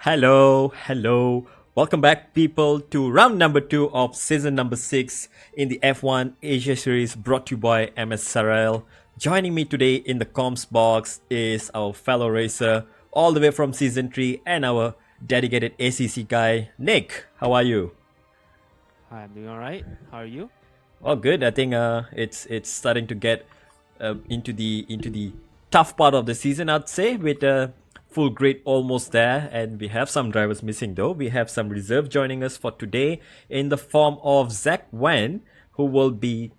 Hello. Welcome back, people, to round number 2 of season number 6 in the F1 Asia series brought to you by MSRL. Joining me today in the comms box is our fellow racer, all the way from season 3, and our dedicated ACC guy, Nick. How are you? Hi, I'm doing alright. How are you? Oh, good. I think it's starting to get into the tough part of the season, I'd say, with full grid almost there, and we have some drivers missing though. We have some reserve joining us for today in the form of Zach Wen, who will be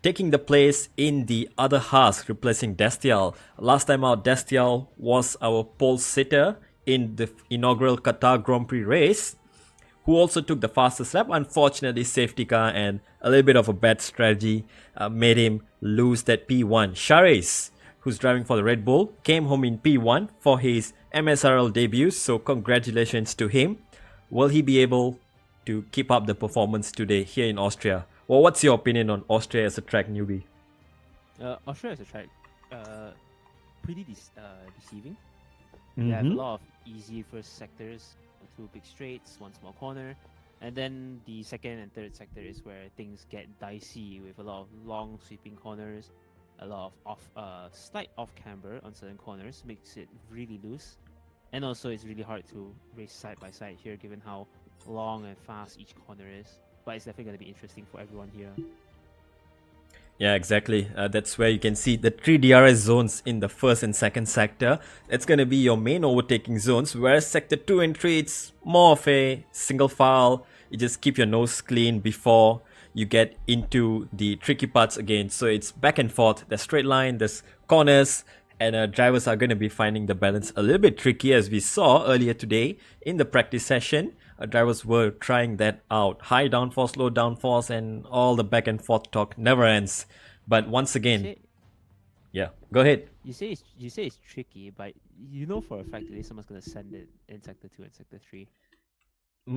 taking the place in the other Haas, replacing Destiel. Last time out, Destiel was our pole sitter in the inaugural Qatar Grand Prix race, who also took the fastest lap. Unfortunately, safety car and a little bit of a bad strategy made him lose that P1. Chares, who's driving for the Red Bull, came home in P1 for his MSRL debut, so congratulations to him. Will he be able to keep up the performance today here in Austria? Well, what's your opinion on Austria as a track, newbie? Austria is a track pretty deceiving. They have a lot of easy first sectors, 2 big straights, 1 small corner, and then the second and third sector is where things get dicey with a lot of long sweeping corners, a lot of slight off camber on certain corners, makes it really loose, and also it's really hard to race side by side here given how long and fast each corner is. But it's definitely going to be interesting for everyone here. Yeah, exactly. That's where you can see the 3 DRS zones in the first and second sector. That's going to be your main overtaking zones, whereas sector 2 and 3, it's more of a single file. You just keep your nose clean before you get into the tricky parts again. So it's back and forth. There's straight line, there's corners, and drivers are going to be finding the balance a little bit tricky, as we saw earlier today in the practice session. Drivers were trying that out. High downforce, low downforce, and all the back and forth talk never ends. But once again, yeah, go ahead. You say it's tricky, but you know for a fact that someone's gonna send it in sector 2 and sector 3.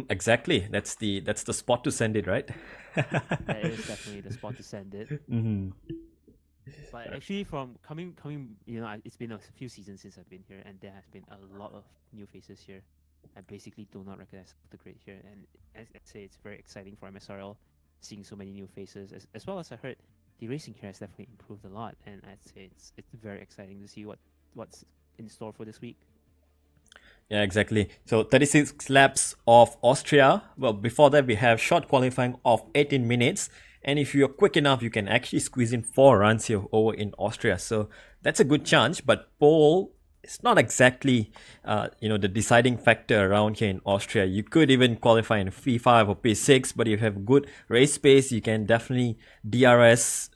Exactly. That's the spot to send it, right? That is definitely the spot to send it. But actually, from coming, it's been a few seasons since I've been here, and there has been a lot of new faces here. I basically do not recognize the grade here, and I'd say it's very exciting for MSRL, seeing so many new faces, as well as I heard the racing here has definitely improved a lot, and I'd say it's very exciting to see what's in store for this week. Yeah, exactly. So 36 laps of Austria. Well, before that, we have short qualifying of 18 minutes. And if you're quick enough, you can actually squeeze in 4 runs here over in Austria. So that's a good chance. But pole is not exactly, the deciding factor around here in Austria. You could even qualify in P5 or P6. But if you have good race pace, you can definitely DRS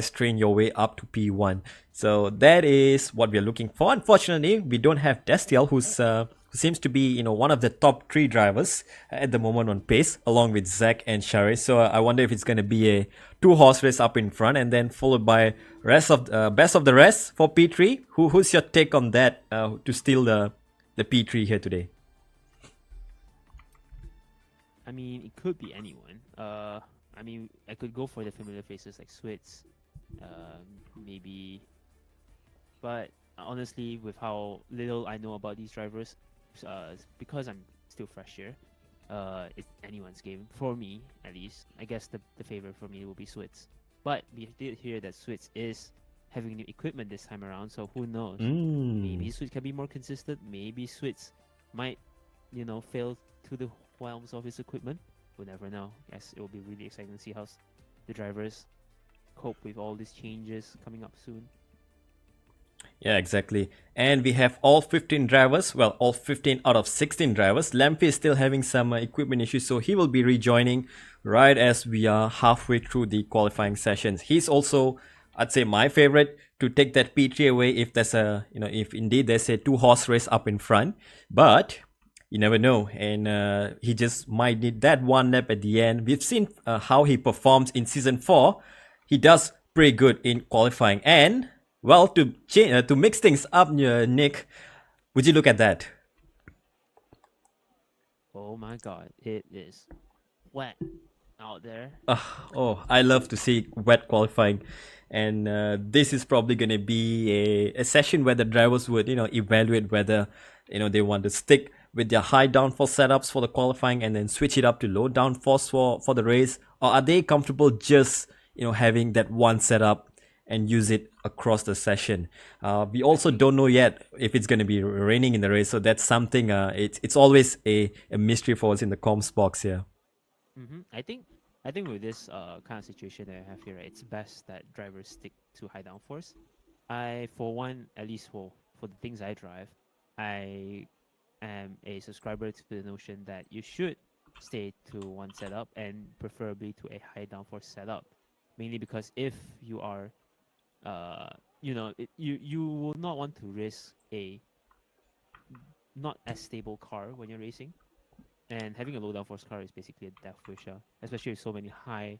train your way up to P1. So that is what we're looking for. Unfortunately, we don't have Destiel, who seems to be one of the top 3 drivers at the moment on pace, along with Zach and Chares. So I wonder if it's going to be a 2-horse race up in front, and then followed by best of the rest for P3. Who's your take on that to steal the P3 here today? I mean, it could be anyone. I could go for the familiar faces like Switz, maybe. But honestly, with how little I know about these drivers, because I'm still fresh here, it's anyone's game for me, at least. I guess the favorite for me will be Switz. But we did hear that Switz is having new equipment this time around, so who knows? Maybe Switz can be more consistent. Maybe Switz might, fail to the realms of his equipment. We'll never know. Guess it will be really exciting to see how the drivers cope with all these changes coming up soon. Yeah, exactly. And we have all 15 drivers. Well, all 15 out of 16 drivers. Lampy is still having some equipment issues, so he will be rejoining right as we are halfway through the qualifying sessions. He's also, I'd say, my favorite to take that P3 away if there's if indeed there's a 2-horse race up in front. But you never know, and he just might need that 1 lap at the end. We've seen how he performs in season 4. He does pretty good in qualifying, and well, to mix things up, Nick, would you look at that? Oh my God, it is wet out there. I love to see wet qualifying, and this is probably going to be a session where the drivers would evaluate whether they want to stick with their high downforce setups for the qualifying and then switch it up to low downforce for the race, or are they comfortable just having that one setup and use it across the session? We also don't know yet if it's going to be raining in the race, so that's something. It's always a mystery for us in the comms box here. I think with this kind of situation that I have here, right, it's best that drivers stick to high downforce. I, for one, at least for the things I drive, I am a subscriber to the notion that you should stay to one setup and preferably to a high downforce setup. Mainly because if you are, you will not want to risk a not as stable car when you're racing. And having a low downforce car is basically a death wish, especially with so many high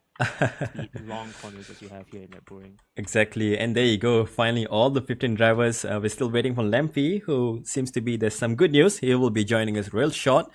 speed, long corners as you have here in Red Bull Ring. Exactly, and there you go. Finally, all the 15 drivers. We're still waiting for Lampy, who seems to be, there's some good news. He will be joining us real short,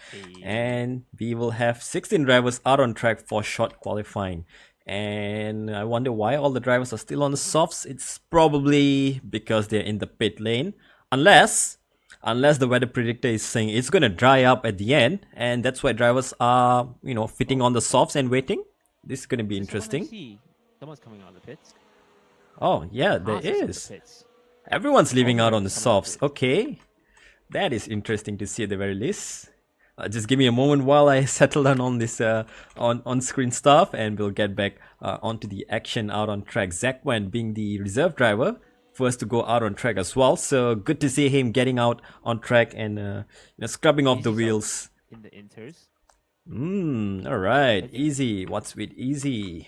and we will have 16 drivers out on track for short qualifying. And I wonder why all the drivers are still on the softs. It's probably because they're in the pit lane, unless the weather predictor is saying it's going to dry up at the end, and that's why drivers are, fitting on the softs and waiting. This is going to be interesting. Someone's coming out of the pits. Oh, yeah, there is. Everyone's leaving out on the softs. Okay. That is interesting to see at the very least. Just give me a moment while I settle down on this on-screen stuff, and we'll get back onto the action out on track. Zakwan being the reserve driver, first to go out on track as well. So good to see him getting out on track and scrubbing off the wheels. In the inters. All right. Easy. What's with easy?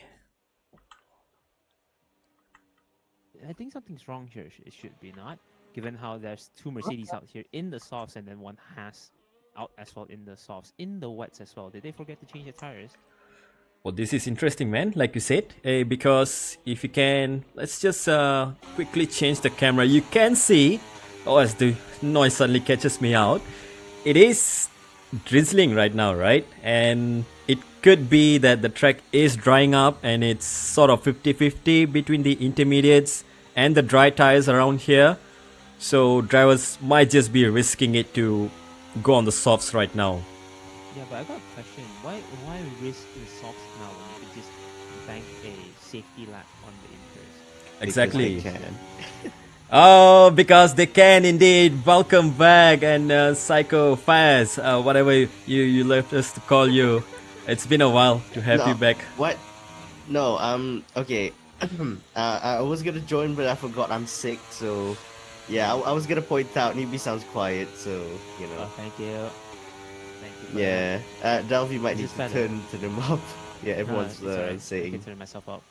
I think something's wrong here. It should be not, given how there's two Mercedes out here in the softs and then one has out as well in the softs, in the wets as well. Did they forget to change the tires? Well, this is interesting, man, like you said, because if you can, let's just quickly change the camera. You can see, as the noise suddenly catches me out, it is drizzling right now, right? And it could be that the track is drying up and it's sort of 50-50 between the intermediates and the dry tires around here. So drivers might just be risking it to go on the softs right now. Yeah, but I got a question. Why risk the softs now when you could just bank a safety lap on the inters? Exactly. Because they can. Oh, because they can indeed. Welcome back, and Psycho Faz, whatever you left us to call you. It's been a while to have you back. What? No, okay. I was gonna join, but I forgot I'm sick, so yeah, I was gonna point out Newbie sounds quiet, so Oh, thank you. Yeah, Delphi might need Is to this better? turn them up. Yeah, everyone's it's alright. I saying. can turn myself up.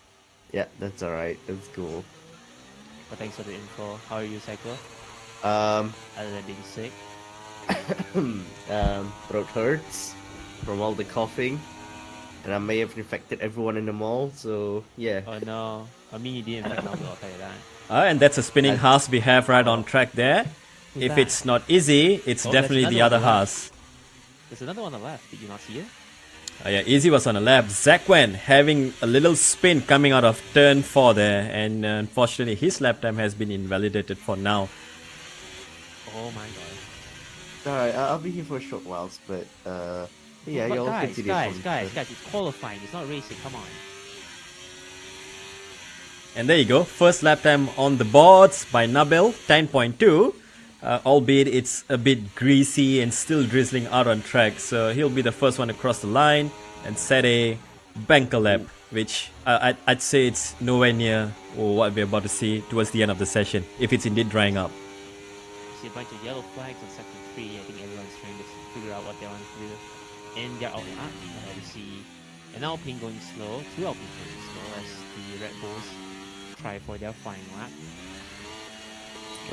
Yeah, that's alright. That's cool. But thanks for the info. How are you, Psycho? Um, Other than being sick? throat hurts from all the coughing, and I may have infected everyone in the mall. So yeah. Oh no. I mean, you didn't infect me, I'll tell you that. And that's a spinning Haas we have right on track there. Who's If that? it's not Easy, it's Oh, definitely there's the another other one on the Haas. There's another one on the left. Did you not see it? Yeah, Easy was on the lap. Zakwan having a little spin coming out of turn 4 there, and unfortunately his lap time has been invalidated for now. Oh my god. Alright, I'll be here for a short while, but yeah, But you'll guys, continue. guys, it's qualifying. It's not racing. Come on. And there you go, first lap time on the boards by Nabil, 10.2. Albeit it's a bit greasy and still drizzling out on track, so he'll be the first one across the line and set a banker lap, which I'd say it's nowhere near what we're about to see towards the end of the session, if it's indeed drying up. You see a bunch of yellow flags on sector 3. I think everyone's trying to figure out what they want to do. And they're out lap. We see an Alpine going slow, two Alpines going slow as the Red Bulls try for their flying lap.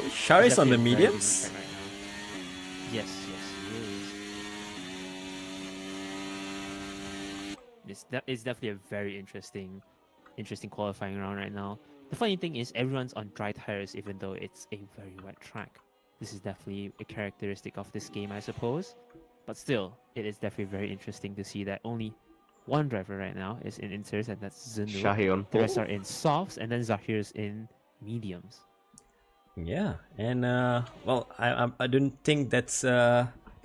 Shari's on the Definitely a very mediums. good track right now. Yes, he is. It's definitely a very interesting qualifying round right now. The funny thing is everyone's on dry tires even though it's a very wet track. This is definitely a characteristic of this game, I suppose. But still, it is definitely very interesting to see that only one driver right now is in inters, and that's Zunu. Shahi on The rest pole. are in softs, and then Zahir's in mediums. Yeah, and well, I don't think that's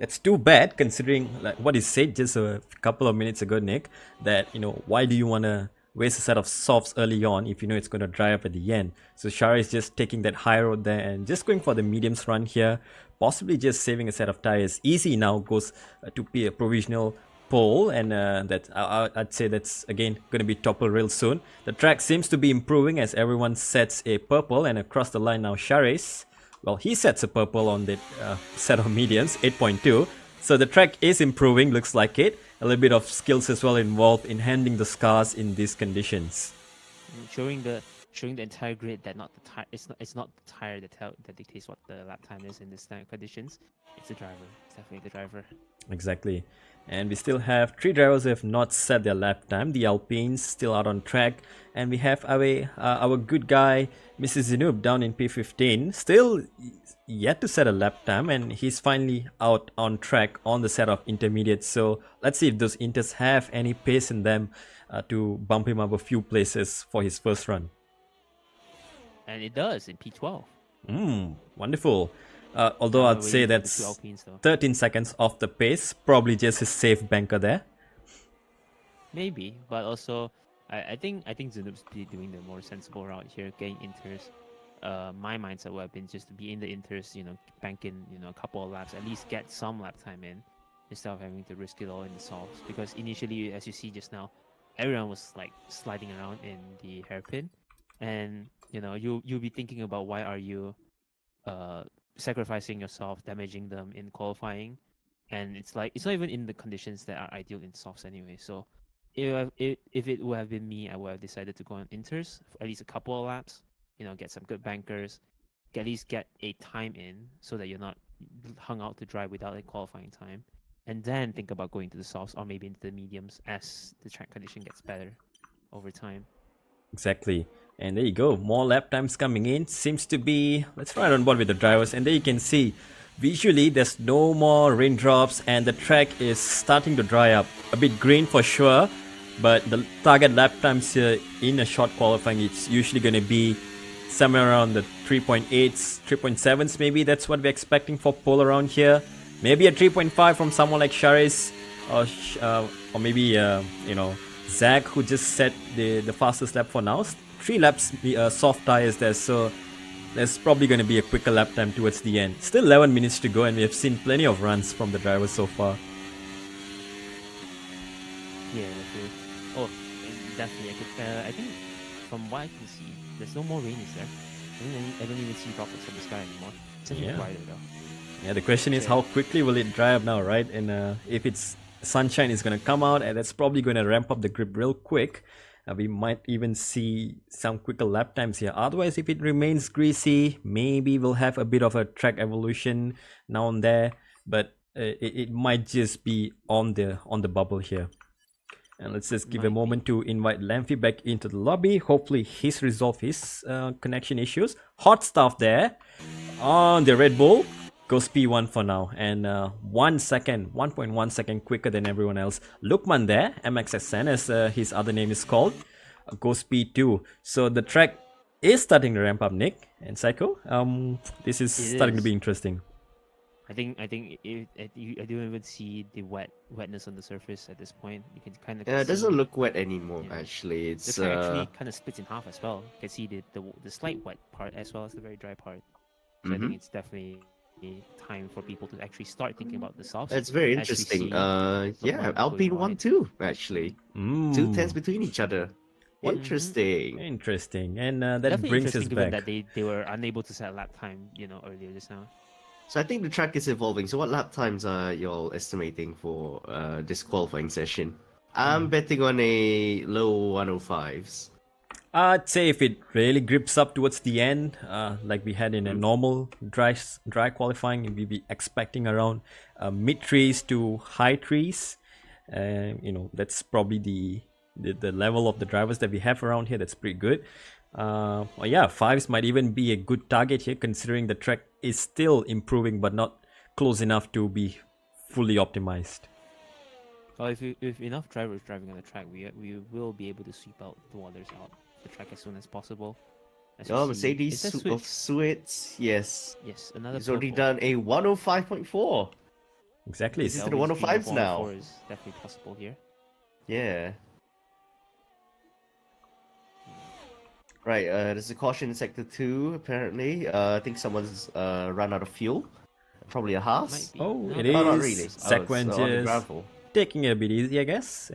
That's too bad considering like what you said just a couple of minutes ago, Nick, that why do you want to waste a set of softs early on if you know it's going to dry up at the end. So Shara is just taking that high road there and just going for the mediums run here, possibly just saving a set of tires. Easy now goes to be a provisional pole, and I'd say that's again going to be topple real soon. The track seems to be improving as everyone sets a purple, and across the line now Shares, well, he sets a purple on that set of mediums, 8.2. So the track is improving, looks like it. A little bit of skills as well involved in handling the scars in these conditions. Showing the entire grid that not the tire. It's not the tire that dictates what the lap time is in these conditions. It's the driver. It's definitely the driver. Exactly. And we still have 3 drivers who have not set their lap time. The Alpines still out on track, and we have our good guy Mrs. Zinub down in P15, still yet to set a lap time, and he's finally out on track on the set of intermediates. So let's see if those inters have any pace in them to bump him up a few places for his first run. And it does in P12. Wonderful. Although I'd say that's 13 seconds off the pace, probably just a safe banker there. Maybe, but also I think Zinub's doing the more sensible route here, getting inters. My mindset would have been just to be in the inters, bank in a couple of laps, at least get some lap time in, instead of having to risk it all in the softs. Because initially, as you see just now, everyone was like sliding around in the hairpin, and you'll be thinking about why are you sacrificing yourself, damaging them in qualifying, and it's like it's not even in the conditions that are ideal in softs anyway. So if it would have been me, I would have decided to go on inters for at least a couple of laps, get some good bankers, at least get a time in so that you're not hung out to dry without a qualifying time, and then think about going to the softs or maybe into the mediums as the track condition gets better over time. Exactly. And there you go, more lap times coming in. Seems to be, let's ride on board with the drivers, and there you can see visually there's no more raindrops and the track is starting to dry up. A bit green for sure, but the target lap times here in a short qualifying, it's usually going to be somewhere around the 3.8s, 3.7s maybe. That's what we're expecting for pole around here. Maybe a 3.5 from someone like Sharis, or maybe Zach, who just set the fastest lap for now. 3 laps soft tires there, so there's probably going to be a quicker lap time towards the end. Still 11 minutes to go, and we have seen plenty of runs from the drivers so far. Yeah, okay. Oh, definitely. I think from what I can see, there's no more rain, is there? I don't even see droplets from the sky anymore. It's actually quieter though. Yeah, the question is how quickly will it dry up now, right? And if it's sunshine is going to come out, and that's probably going to ramp up the grip real quick. We might even see some quicker lap times here. Otherwise, if it remains greasy, maybe we'll have a bit of a track evolution now and there, but it might just be on the bubble here. And let's just give a moment to invite Lamphy back into the lobby. Hopefully he's resolved his connection issues. Hot stuff there on the Red Bull. Goes P1 for now, and 1.1 second quicker than everyone else. Lukman there, MXSN as his other name is called, goes P2. So the track is starting to ramp up, Nick and Psycho. This is starting to be interesting. I think I don't even see the wetness on the surface at this point. You can kind of it doesn't look wet anymore. Actually, it's the track actually kind of splits in half as well. You can see the slight wet part as well as the very dry part. So I think it's definitely time for people to actually start thinking about the softs. That's very interesting. Yeah, Alpine 1-2 actually. 2 tenths between each other. Interesting. Interesting. And that definitely brings us given back. that they were unable to set lap time, earlier just now. So I think the track is evolving. So what lap times are y'all estimating for this qualifying session? I'm betting on a low 105s. I'd say if it really grips up towards the end, like we had in a normal dry qualifying, we'd be expecting around mid trees to high trees. That's probably the level of the drivers that we have around here. That's pretty good. Yeah, 5s might even be a good target here, considering the track is still improving but not close enough to be fully optimized. Well, if enough drivers driving on the track, we will be able to sweep out the waters out the track as soon as possible. Mercedes of Suits, yes. Yes, another. He's already done a 105.4. Exactly. This is Always the being 105s a now. 104 is definitely possible here. Yeah. Right, there's a caution in sector 2, apparently. I think someone's run out of fuel. Probably a Might Haas. be. Oh, No, it Oh, not is. really. Sequence it's on the is gravel. taking it a bit easy, I guess.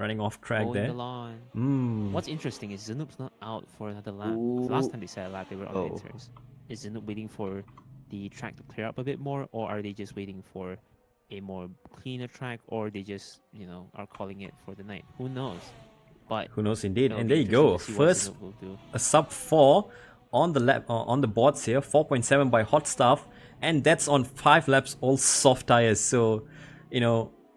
Running off track mowing there. the lawn. Mm. What's interesting is Zanoop's not out for another lap. 'Cause last Ooh. time they set a lap, they were on Oh. the inters. Is Zanoop waiting for the track to clear up a bit more, or are they just waiting for a more cleaner track, or they just, are calling it for the night? Who knows? But Who knows indeed. it'll And be there you interesting go. to see what First, Zanoop will do. a sub 4 on the lap on the boards here. 4.7 by Hot Stuff. And that's on 5 laps, all soft tires. So,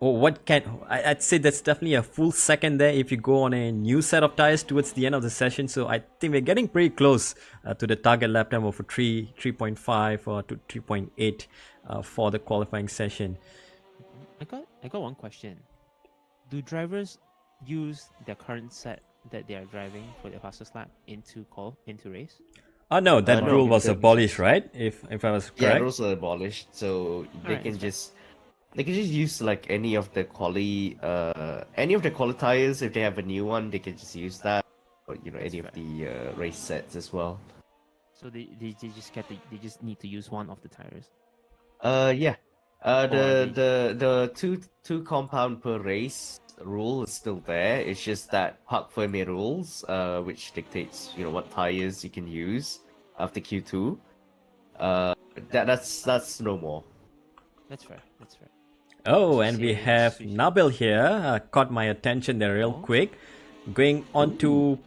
I'd say that's definitely a full second there if you go on a new set of tires towards the end of the session. So I think we're getting pretty close to the target lap time of a 3.5 or to 3.8 for the qualifying session. I got one question. Do drivers use their current set that they are driving for their fastest lap into race? Oh no, that No, rule was because- abolished, right? If I was Yeah, correct. rules are abolished, so they Alright, can that's just use like any of the quali tires. If they have a new one, they can just use that, or any of fair. the race sets as well. So they just need to use one of the tires. Yeah. Or are The two compound per race rule is still there. It's just that Parc Fermé rules, which dictates what tires you can use after Q2. That's no more. That's fair. That's fair. Oh, and we Say have switch. Nabil here. Caught my attention there real Oh. quick. Going on to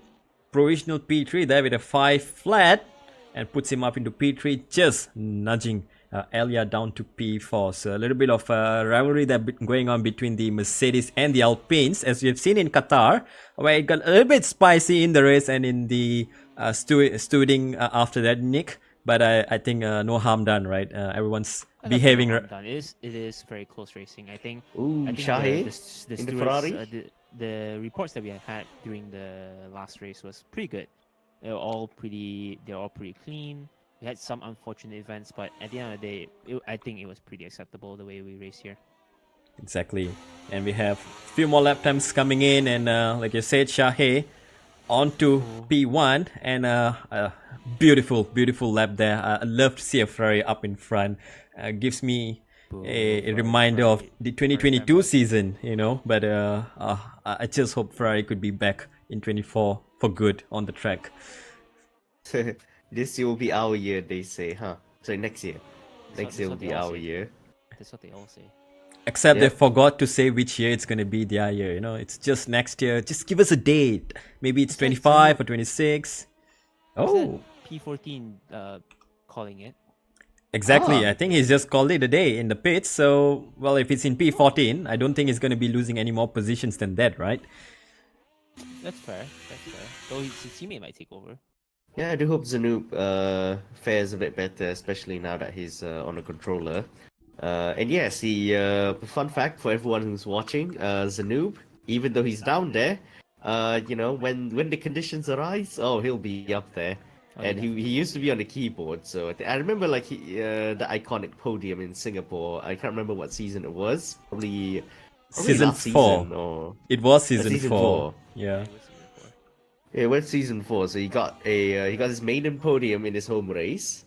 provisional P3 there with a 5 flat and puts him up into P3, just nudging Elia down to P4. So a little bit of rivalry that going on between the Mercedes and the Alpines, as we've seen in Qatar, where it got a little bit spicy in the race and in the stewarding after that, Nick. But I think no harm done, right? Everyone's I thought behaving. no harm done. It is very close racing. I think Ooh, the Shahi the in the stewards, Ferrari. the reports that we had during the last race was pretty good. They're all pretty clean. We had some unfortunate events, but at the end of the day, I think it was pretty acceptable the way we raced here. Exactly. And we have a few more lap times coming in, and like you said, Shahe on to P1, and beautiful lap there. I love to see a Ferrari up in front. Gives me a reminder of the 2022 season, but I just hope Ferrari could be back in 24 for good on the track. This year will be our year, they say, huh? So next year. Next year will what be they all our say. year. That's what they all say. Except they Yep. forgot to say which year it's going to be their year, It's just next year. Just give us a date. Maybe it's Is that 25 or 26. Oh, P14 calling it. exactly. Ah. I think he's just called it a day in the pits. So, well, if it's in P14, I don't think he's going to be losing any more positions than that, right? That's fair. Though his teammate might take over. Yeah, I do hope Zanoop fares a bit better, especially now that he's on a controller. And yes, the fun fact for everyone who's watching, Zanoop, even though he's down there, when the conditions arise, he'll be up there. Oh, And yeah. he used to be on the keyboard, so I remember the iconic podium in Singapore. I can't remember what season it was. Probably Season last 4. season or It was season season 4. four. Yeah. It was season 4. yeah, it was season 4. So he got his maiden podium in his home race,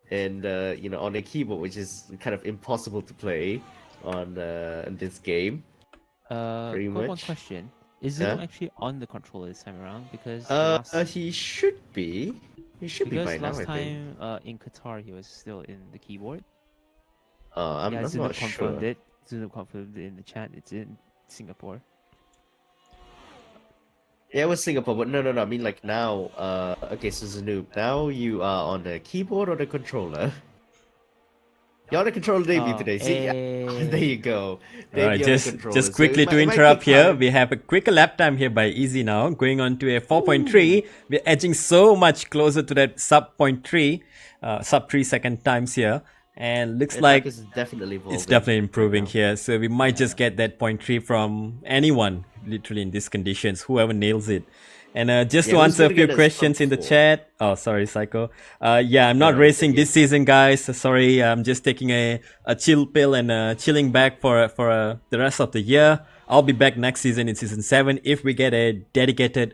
and on a keyboard, which is kind of impossible to play on this game. Pretty Got one much. question. Is Yeah? Zeno actually on the controller this time around? Because He should be. He should be by now, last I think. time in Qatar he was still in the keyboard. I'm Zeno not confirmed sure. it. Zeno confirmed it in the chat. It's in Singapore. Yeah, it was Singapore, but no. I mean, like now. Okay, so Zanoop, now you are on the keyboard or the controller? You're on the controller debut today. See, there you go. Alright, Debut on the just controller. So quickly it to might interrupt take here, time. we have a quicker lap time here by Easy now, going on to a 4.3. We're edging so much closer to that sub 0.3, sub 3 second times here, and looks The like track is definitely evolving. it's definitely improving now. here. So we might just get that 0.3 from anyone, literally in these conditions, whoever nails it. And just Yeah, to who's answer a gonna few get us questions top in the four? chat. Oh, sorry, Psycho. Yeah, I'm not No, racing yeah. this season, guys. Sorry, I'm just taking a chill pill and chilling back for the rest of the year. I'll be back next season in season 7 if we get a dedicated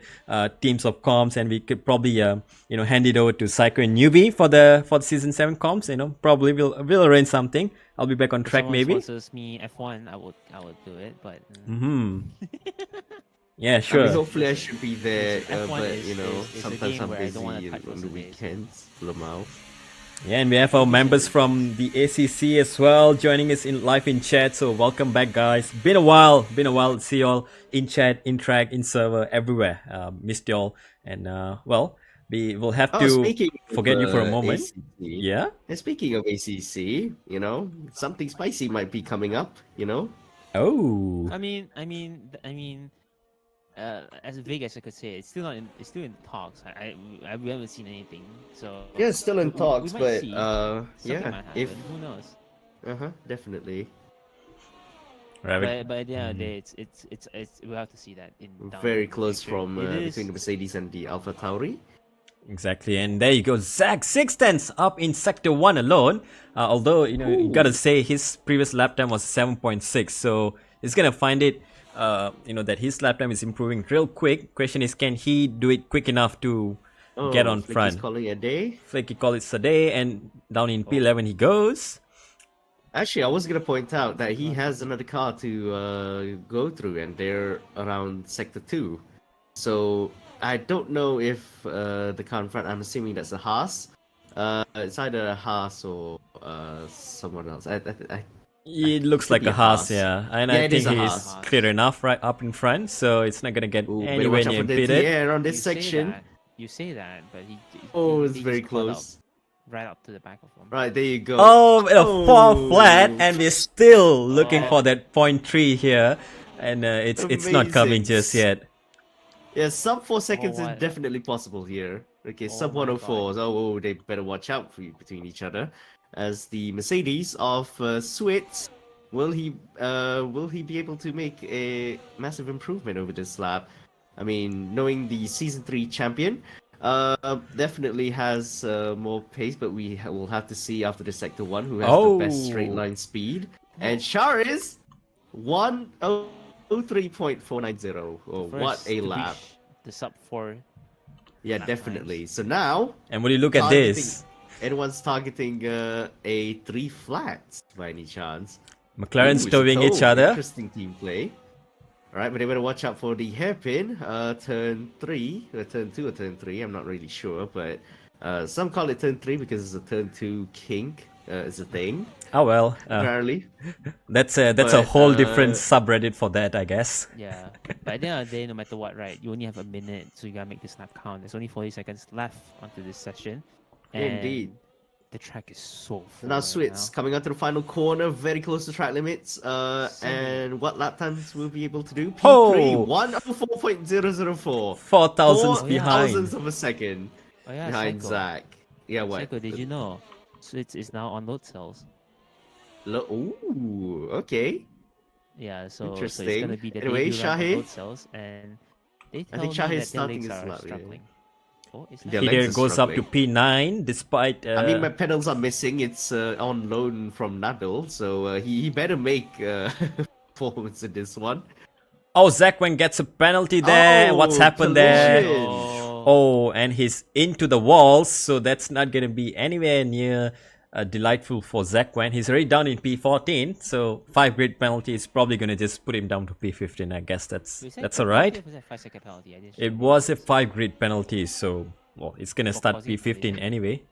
teams of comps, and we could probably hand it over to Psycho and Newbie for the season 7 comps. Probably we'll arrange something. I'll be back on If track someone maybe. sponsors me F1, I would do it. But Yeah, I mean, sure. hopefully I should be there, F1 but is a sometimes game I'm where I don't wanna busy touch on most the of it, so- weekends. Lamau. Yeah, and we have our members from the ACC as well joining us in live in chat. So welcome back, guys. Been a while. See you all in chat, interact, in server, everywhere. Missed you all, and well, we will have to Speaking forget of, you for a moment. ACC, Yeah. and speaking of ACC, something spicy might be coming up. Oh. I mean, as vague as I could say, it's still in talks. We haven't seen anything, so Yeah, it's still in we talks, might but see. yeah, Something might happen. if Who knows? definitely. Right. But at the end of the day, it's we have to see that in down Very in the close future. from It is- between the Mercedes and the Alpha Tauri. Exactly, and there you go, Zach 6 tenths up in sector 1 alone. Although you gotta say his previous lap time was 7.6, so he's gonna find it. That his lap time is improving real quick. Question is, can he do it quick enough to get on Flicky's front? calling it a day. Flicky call it a day, and down in P11 he goes. Actually, I was gonna point out that he has another car to go through, and they're around sector 2. So I don't know if the car in front. I'm assuming that's a Haas. It's either a Haas or someone else. It looks could like be a a Haas, Haas. yeah. And Yeah, I it think is a he's Haas. clear enough right up in front, so it's not gonna get Ooh, better anywhere watch out near for the impeded. air on this You say section. that, you say that, but he. Oh, he it's just very caught up close. right up to the back of him. Right, there you go. Oh, a 4 Oh. flat, and we're still looking for that 0.3 here, and it's not coming Amazing. just yet. Yeah, sub 4 seconds is what? definitely possible here. Okay, Oh sub my 104s. Oh, they better watch out between each other. As the Mercedes of Switz, will he be able to make a massive improvement over this lap? I mean, knowing the season 3 champion, definitely has more pace, but we will have to see after the sector 1 who has the best straight Oh. line speed. And Char is 103.490. Oh, what First a to lap! reach the sub 4. Yeah, lap definitely. times. So now And when you look at Targeting- this, anyone's targeting a 3 flats by any chance. McLaren's Ooh, towing each Zhou, other. Interesting team play. Alright, but they better watch out for the hairpin. Turn 3, turn 2 or turn 3, I'm not really sure, but some call it turn 3 because it's a turn 2 kink. Is a thing, Oh well, apparently. that's a But, whole different subreddit for that, I guess. Yeah, but at the end of the day, no matter what, right, you only have a minute, so you gotta make this lap count. There's only 40 seconds left onto this session. And Indeed. The track is so full. Now right Switz coming onto the final corner, very close to track limits. And what lap times will be able to do? P3, Oh. 104.004. 4,000s Oh, yeah. behind. Thousandths of a second Oh yeah, behind Psycho. Zach. Yeah, what? Psycho, did you know? Switz is now on load cells. Ooh, okay. Yeah, so it's Interesting. gonna be the Anyway, debut lap on Shahid? load cells, and they tell think me Shahid's that their starting legs his are lap, yeah. struggling. Oh, is Yeah, that? He legs there are goes up to struggling. P9 despite. I mean, my pedals are missing. It's on loan from Nadal, so he better make performance in this one. Oh, Zachwen gets a penalty there. What's Oh, happened there? collision. Oh, and he's into the walls, so that's not gonna be anywhere near delightful for Zachwen. He's already down in P14, so 5 grid penalty is probably gonna just put him down to P15. I guess that's Was that that's a alright. penalty or was that a 5-second penalty? I didn't It check. was a 5 grid penalty, so well, it's gonna start causing P15 collision. anyway.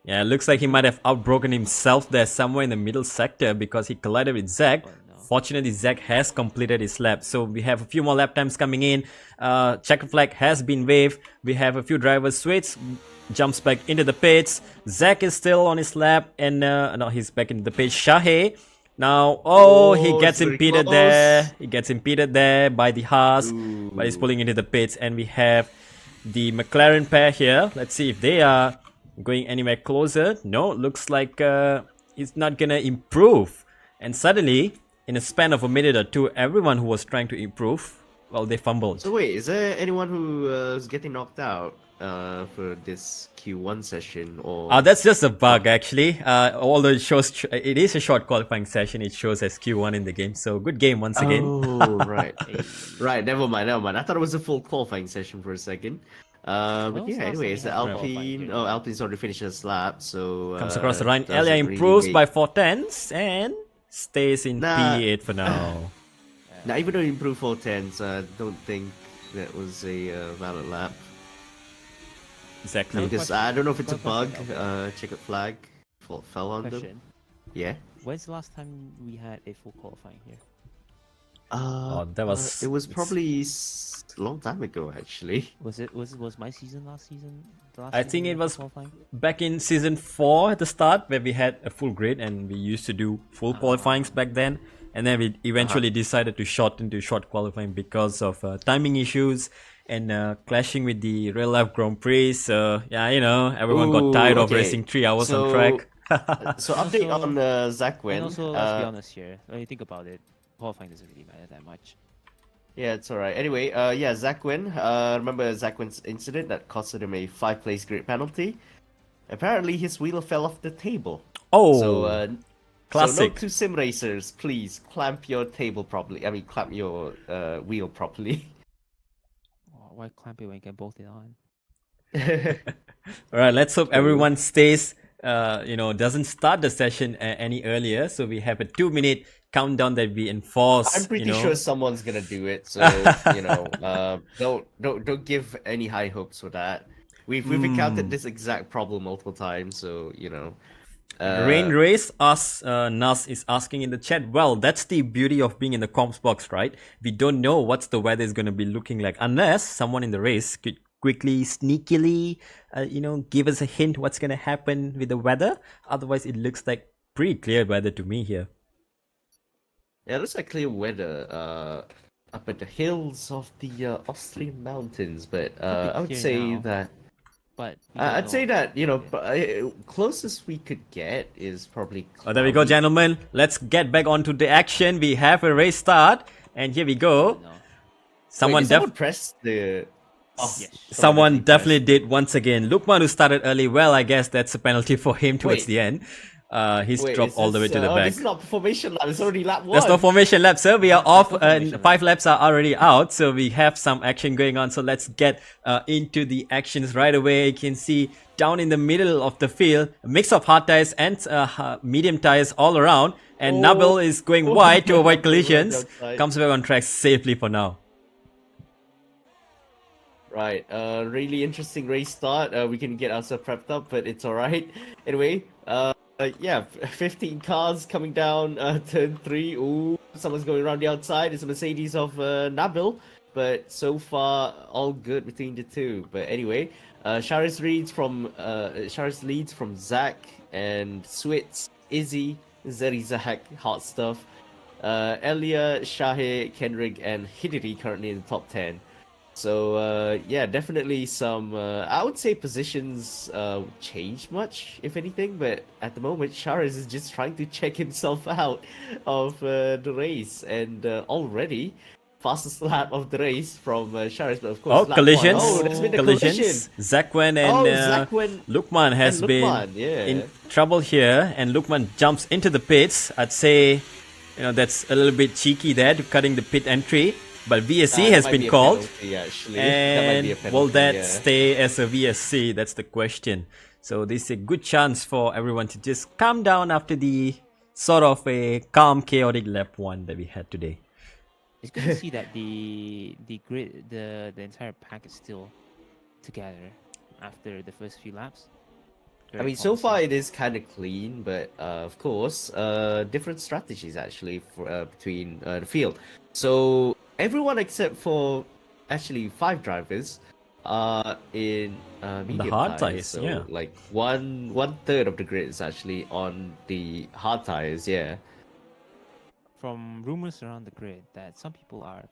Yeah, it looks like he might have outbroken himself there somewhere in the middle sector because he collided with Zach. Oh, no. Fortunately, Zach has completed his lap, so we have a few more lap times coming in. Checker flag has been waved. We have a few drivers switch, jumps back into the pits. Zach is still on his lap, and no, he's back into the pits. Shahid now, he Oh, gets it's very impeded close. there. He gets impeded there by the Haas, Ooh. but he's pulling into the pits, and we have the McLaren pair here. Let's see if they are going anywhere closer. No, looks like it's not gonna improve. And suddenly, in a span of a minute or two, everyone who was trying to improve well, they fumbled. So wait, is there anyone who is getting knocked out for this Q1 session or? That's just a bug actually. Although it shows it is a short qualifying session, it shows as Q1 in the game. So good game once again. Oh, right. Right, never mind. I thought it was a full qualifying session for a second. But Well, yeah, so anyway, it's the something happened Alpine. qualifying Oh, here. Alpine's already finished his lap, so Comes across the line. doesn't Elia really improves wait. by 4 tenths and stays in Nah. P8 for now. Now, even though he improved 4 tenths, I don't think that was a valid lap. Exactly. Because I don't know if it's a bug. Question, Albert. Checkered flag fell on them. Question: Yeah. When's the last time we had a full qualifying here? That was- It was it's- probably a long time ago, actually. Was my season last season? The last I season think we it had was full qualifying? back in season 4 at the start where we had a full grid and we used to do full qualifyings back then. And then we eventually decided to shorten to short qualifying because of timing issues and clashing with the real life Grand Prix. So yeah, everyone got Ooh, tired of okay. racing 3 hours So- on track. So update also- on Zach Wen. And also, let's be honest here. When you think about it, qualifying doesn't really matter that much. Yeah, it's alright. Anyway, yeah, Zach Wen. Remember Zach Wen's incident that costed him a 5-place grid penalty? Apparently, his wheel fell off the table. Oh, So, classic. So note to sim racers, please clamp your table properly. I mean, clamp your wheel properly. Why clamp it when you can bolt it on? All right, let's hope everyone stays, doesn't start the session any earlier. So we have a 2-minute countdown that we enforce. I'm pretty sure someone's gonna do it. So don't give any high hopes for that. We've encountered this exact problem multiple times. So Rain Race Nas is asking in the chat. Well, that's the beauty of being in the comms box, right? We don't know what's the weather is going to be looking like unless someone in the race could quickly, sneakily, give us a hint what's going to happen with the weather. Otherwise, it looks like pretty clear weather to me here. Yeah, it looks like clear weather up at the hills of the Austrian mountains, but I would clear say now. that. But we don't I'd say know. that closest we could get is probably. Oh, there we go, cloudy. gentlemen. Let's get back onto the action. We have a race start, and here we go. No. Someone Wait, did someone pressed the. Oh, Yes. Someone pressed- definitely did once again. Lukman, who started early, well, I guess that's a penalty for him towards Wait. the end. He's Wait, dropped is all the way this, to the oh, back. This is not formation lap. It's already lap one. There's no formation lap, sir. We are off, no and formation 5 laps are already out, so we have some action going on. So let's get into the actions right away. You can see down in the middle of the field, a mix of hard tires and medium tires all around. And Nabil is going wide to avoid collisions. outside. Comes back on track safely for now. Right, really interesting race start. We can get ourselves prepped up, but it's alright. Anyway, yeah, 15 cars coming down turn 3. Ooh, someone's going around the outside. It's a Mercedes of Nabil, but so far all good between the two. But anyway, Charis leads from Zach and Switz, Izzy, Zeri Zach, hot stuff. Elia, Shahid, Kendrick, and Hidiri currently in the top 10. So yeah, definitely some. I would say positions change much, if anything. But at the moment, Charis is just trying to check himself out of the race, and already fastest lap of the race from Charis. But of course, Oh, lap collisions. one. Oh, there's been a collisions. collision. Zakwen and Oh, Zakwen Lukman has and been Lukman, yeah. in trouble here, and Lukman jumps into the pits. I'd say, that's a little bit cheeky there, to cutting the pit entry. But VSC That has might been be a called. penalty, actually. That might And be a penalty, will that yeah. stay as a VSC? That's the question. So this is a good chance for everyone to just calm down after the sort of a calm, chaotic lap 1 that we had today. It's good to see that the grid, the entire pack is still together after the first few laps. I Very mean, so far promising. it is kind of clean, but of course, different strategies actually for between the field. So everyone except for actually 5 drivers are in medium hard tires. tires, So yeah. like one third of the grid is actually on the hard tires. Yeah. From rumors around the grid that some people are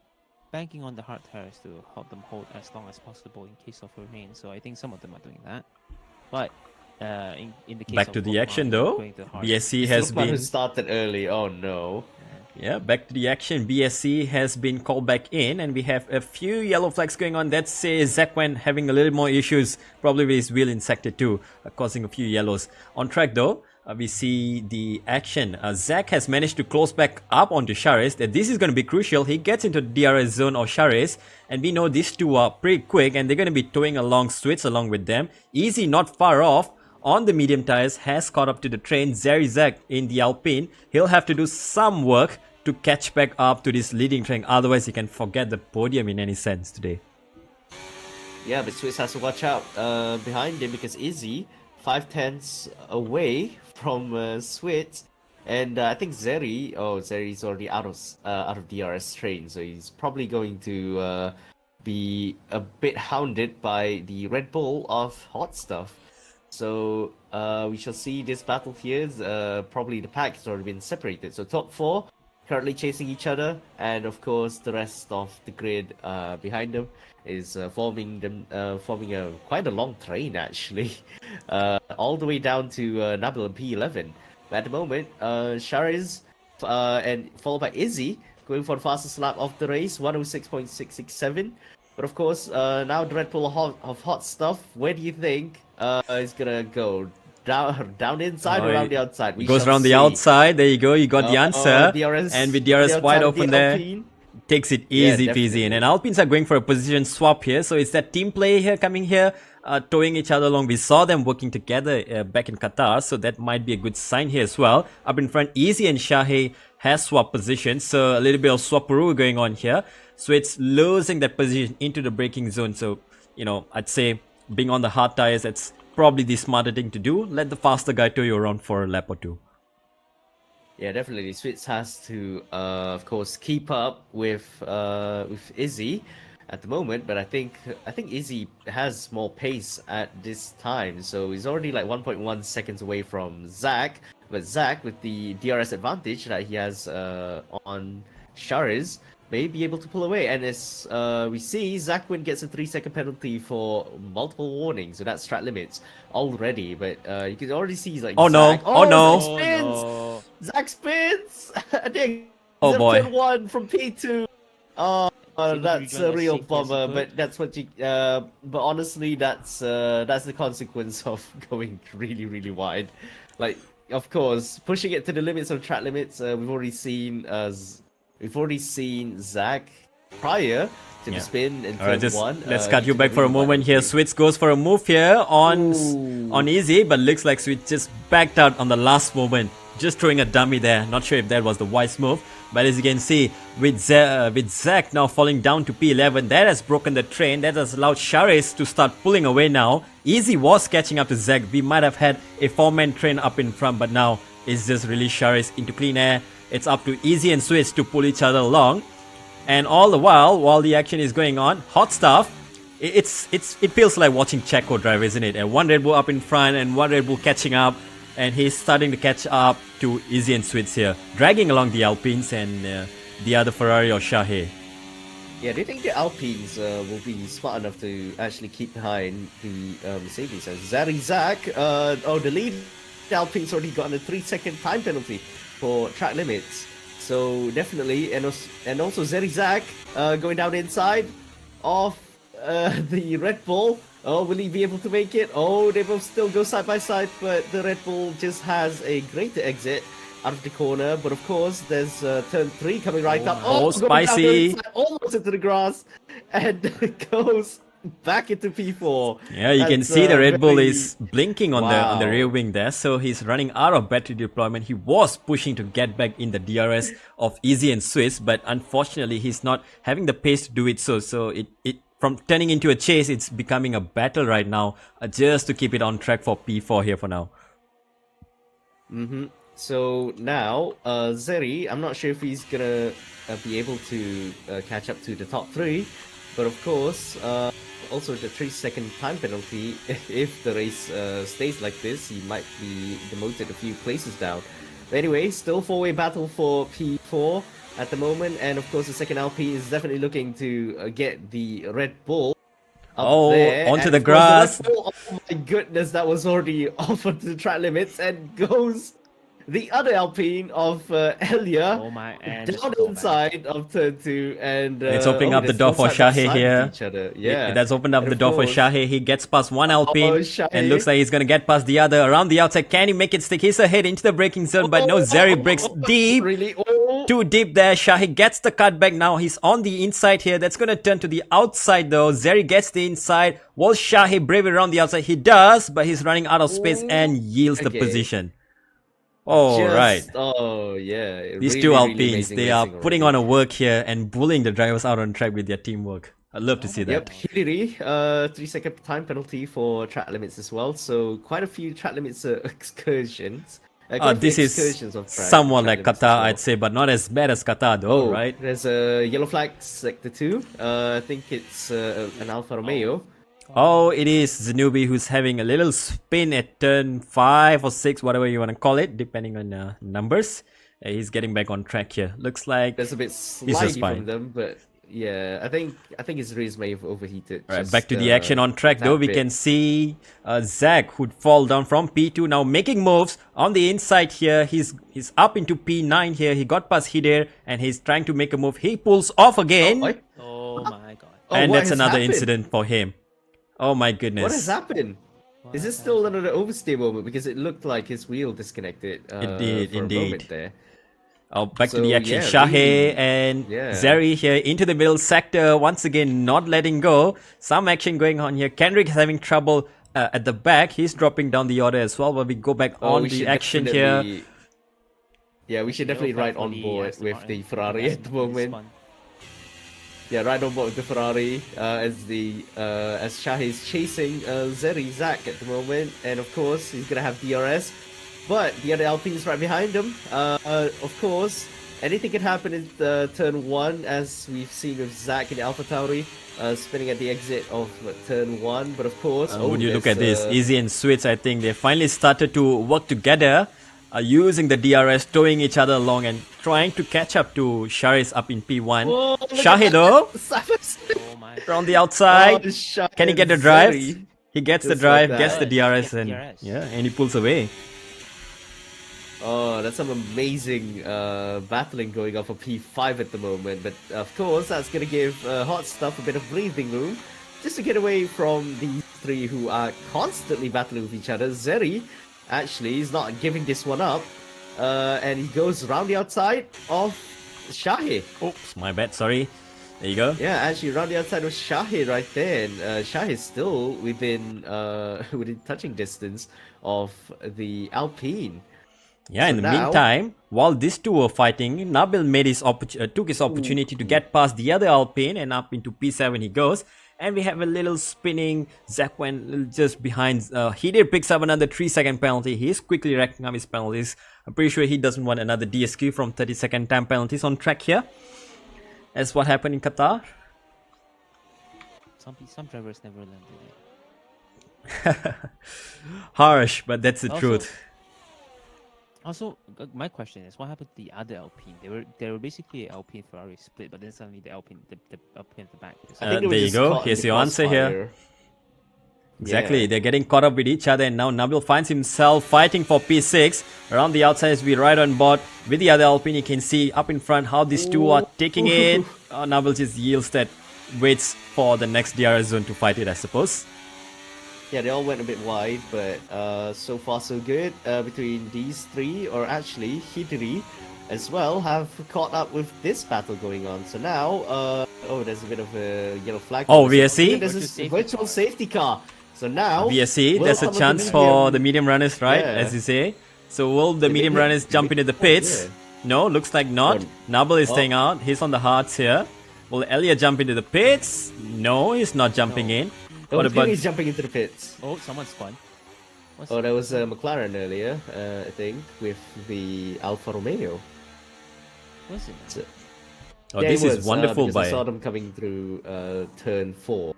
banking on the hard tires to help them hold as long as possible in case of rain. So I think some of them are doing that. But in the case Back of to the Lukman, action he's though. going to hard. VSC It's has Lukman who been. started early. Oh no. Yeah, back to the action. BSC has been called back in, and we have a few yellow flags going on. That says Zakwan having a little more issues, probably with his wheel in sector 2, causing a few yellows. On track though, we see the action. Zach has managed to close back up onto Sharis. This is going to be crucial. He gets into the DRS zone of Sharis, and we know these two are pretty quick, and they're going to be towing along Switz along with them. Easy, not far off. On the medium tires, has caught up to the train. Zach in the Alpine. He'll have to do some work to catch back up to this leading train. Otherwise, he can forget the podium in any sense today. Yeah, but Swiss has to watch out behind him because Izzy 5/10 away from Swiss, and I think Zeri's already out of DRS train, so he's probably going to be a bit hounded by the Red Bull of Hot Stuff. So we shall see this battle here. Probably the pack has already been separated. So top 4 currently chasing each other, and of course the rest of the grid behind them is forming quite a long train actually, all the way down to Nabil and P11. But at the moment, Shariz and followed by Izzy going for the fastest lap of the race, 106.667. But of course, now the Red Bull of Hot Stuff. Where do you think is gonna go? Down inside or around the outside? It goes around the outside. There you go. You got the answer. DRS, and with DRS wide open there, Alpine. takes it easy Yeah, peasy. And Alpines are going for a position swap here. So it's that team play here coming here, towing each other along. We saw them working together back in Qatar. So that might be a good sign here as well. Up in front, Easy and Shahe has swapped positions. So a little bit of swapperoo going on here. So it's losing that position into the braking zone. So, you know, I'd say being on the hard tires, that's probably the smarter thing to do. Let the faster guy tow you around for a lap or two. Yeah, definitely. Switz has to, of course, keep up with Izzy at the moment. But I think Izzy has more pace at this time, so he's already like 1.1 seconds away from Zach. But Zach, with the DRS advantage that he has on Shariz, may be able to pull away. And as we see, Zakwin gets a 3-second penalty for multiple warnings, so that's track limits already. But you can already see he's like, oh Zach. no, oh no, Zach spins! no. Zach spins! I think Oh boy. P1 from P2. Oh, Seems to that's be a trying to real sink bummer, this but that's what you. But honestly, that's the consequence of going really, really wide. Like, of course, pushing it to the limits of track limits. We've already seen Zach prior to the spin in turn just 1. let's cut you back for a moment here. Switz goes for a move here on Easy, but looks like Switz just backed out on the last moment, just throwing a dummy there. Not sure if that was the wise move, but as you can see, with Zach now falling down to P11, that has broken the train. That has allowed Sharis to start pulling away now. Easy was catching up to Zach. We might have had a 4-man train up in front, but now it's just really Sharis into clean air. It's up to Easy and Switz to pull each other along. And all the while the action is going on, Hot Stuff, it feels like watching Checo drive, isn't it? And one Red Bull up in front and one Red Bull catching up. And he's starting to catch up to Izzy and Switz here, dragging along the Alpines and the other Ferrari or Shahe. Yeah, do you think the Alpines will be smart enough to actually keep behind the Mercedes? As Zach, the lead, the Alpines already gotten a 3-second time penalty for track limits. So definitely, and also Zach going down inside of the Red Bull. Oh, will he be able to make it? Oh, they both still go side by side, but the Red Bull just has a greater exit out of the corner. But of course, there's turn 3 coming right up. Oh, going down spicy. the inside, almost into the grass, and goes back into P4. Yeah, you can That's, see the Red Bull very- is blinking on the rear wing there, so he's running out of battery deployment. He was pushing to get back in the DRS of Easy and Swiss, but unfortunately he's not having the pace to do it. So it from turning into a chase, it's becoming a battle right now, just to keep it on track for P4 here for now. So now, Zeri, I'm not sure if he's gonna be able to catch up to the top 3, but of course, also the 3-second time penalty, if the race stays like this, he might be demoted a few places down. But anyway, still 4-way battle for P4 at the moment, and of course the second LP is definitely looking to get the Red Bull up there. Onto And the of course, grass. Red Bull, oh my goodness, that was already off onto the track limits and goes the other Alpine of Elia Oh my, and down the oh my. inside of turn 2, and It's opening up the they're door still for side by Shahe side with here. each other. Yeah, It has opened up And the of door for course- Shahe. He gets past one Alpine Shahe. and looks like he's going to get past the other. Around the outside, can he make it stick? He's ahead into the braking zone, but no, Zeri breaks deep. Really? Too deep there. Shahi gets the cutback now. He's on the inside here. That's going to turn to the outside though. Zeri gets the inside. Will Shahi brave it around the outside? He does, but he's running out of space and yields the Okay. position. Oh, right. Oh, yeah. These really, two really Alpines, amazing they are racing putting already. on a work here and bullying the drivers out on track with their teamwork. I'd love to see that. Yep, Hidiri, 3-second time penalty for track limits as well. So quite a few track limits excursions. Quite a few This is excursions of somewhat track like limits as Qatar, well. I'd say, but not as bad as Qatar though, right? There's a yellow flag, sector 2. I think it's an Alfa Romeo. Oh, it is Zanubi who's having a little spin at turn 5 or 6, whatever you want to call it, depending on numbers. He's getting back on track here. Looks like There's a bit just slidey fine. from them, but yeah, I think his race may have overheated. Right, just, back to the action on track that though. We bit. can see Zach who'd fall down from P2 now making moves on the inside here. He's up into P9 here. He got past Hidir and he's trying to make a move. He pulls off again. Oi. Oh my god. And what that's has another happened? incident for him. Oh my goodness. What has happened? Is this still another overstay moment? Because it looked like his wheel disconnected. Indeed, for a indeed. moment there. Oh, back to So, the action. yeah, Shahe really- and yeah. Zeri here into the middle sector. Once again, not letting go. Some action going on here. Kendrick is having trouble at the back. He's dropping down the order as well. But we go back on we the should action here. definitely- Yeah, we should definitely ride on board with the Ferrari at the moment. Yeah, right on board with the Ferrari as Shahi is chasing Zach at the moment, and of course he's gonna have DRS, but the other Alpine is right behind him. Of course, anything can happen in turn 1, as we've seen with Zach in the AlphaTauri spinning at the exit of turn 1. But of course, Would you look at there's, this? Easy and Switch, I think they finally started to work together, using the DRS, towing each other along and trying to catch up to Sharis up in P1. Whoa, look at Shahi though, Oh my. on the outside. Shahi Can he get the and drive? Zeri. He gets the Just drive, like gets that. the DRS, Gets and DRS. yeah, and he pulls away. Oh, that's some amazing battling going on for P5 at the moment. But of course, that's going to give Hot Stuff a bit of breathing room just to get away from these three who are constantly battling with each other. Zeri actually is not giving this one up. And he goes around the outside of Shahi. Oops, my bad, sorry. There you go. Yeah, actually around the outside of Shahi right there. And Shahi is still within within touching distance of the Alpine. Yeah, So in the now- meantime, while these two were fighting, Nabil made his took his opportunity to get past the other Alpine and up into P7 he goes. And we have a little spinning. Zach went just behind. He did picks up another 3-second penalty. He's quickly racking up his penalties. I'm pretty sure he doesn't want another DSQ from 30-second time penalties on track here. That's what happened in Qatar. Some drivers never learn, do they? Harsh, but that's the Also- truth. Also, my question is, what happened to the other Alpine? They were basically Alpine Ferrari split, but then suddenly the Alpine the Alpine at the back. I think they were There you just go. caught in Here's the your answer here. crossfire. Exactly, Yeah. they're getting caught up with each other, and now Nabil finds himself fighting for P6 around the outside as we ride on board with the other Alpine. You can see up in front how these two are taking it. Nabil just yields that, waits for the next DRS zone to fight it, I suppose. Yeah, they all went a bit wide, but so far so good between these three, or actually Hidri as well, have caught up with this battle going on. So now, oh, there's a bit of a yellow flag. Oh, There's VSC? a virtual safety car. So now, VSC, will there's a some of chance the for the medium runners, right? Yeah. As you say. So will the Did medium they hit- runners did jump they into the hit- pits? yeah. No, looks like not. Nabil is staying out. He's on the hards here. Will Elia jump into the pits? No, he's not jumping in. Oh, What about he's jumping into the pits. Oh, someone spun. What's Oh, there was McLaren earlier, I think, with the Alfa Romeo. what's it? So- Oh, Yeah, this it is was, wonderful because I saw by. them coming through turn 4,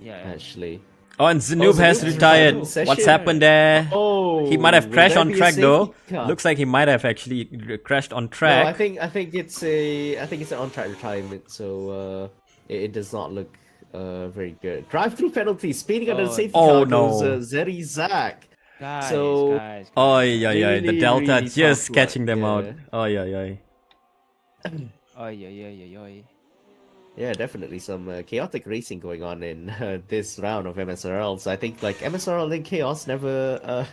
Yeah. actually. Oh, and Zanoob has Zanoob retired. retired session. What's happened there? Oh, He might have will crashed there on be a track though. safety car? Looks like he might have actually crashed on No, track. I think it's an on-track retirement, so it does not look very good. Drive-through penalty, speeding under the Oh, safety Oh, car goes no. Zeri Zach. Guys, So, guys, Oh, guys, yeah, guys. yeah. The really, Delta really just tough catching luck, them out. yeah. Oh, yeah, yeah. Oh, yeah. Yeah, definitely some chaotic racing going on in this round of MSRL. So I think like MSRL and Chaos never,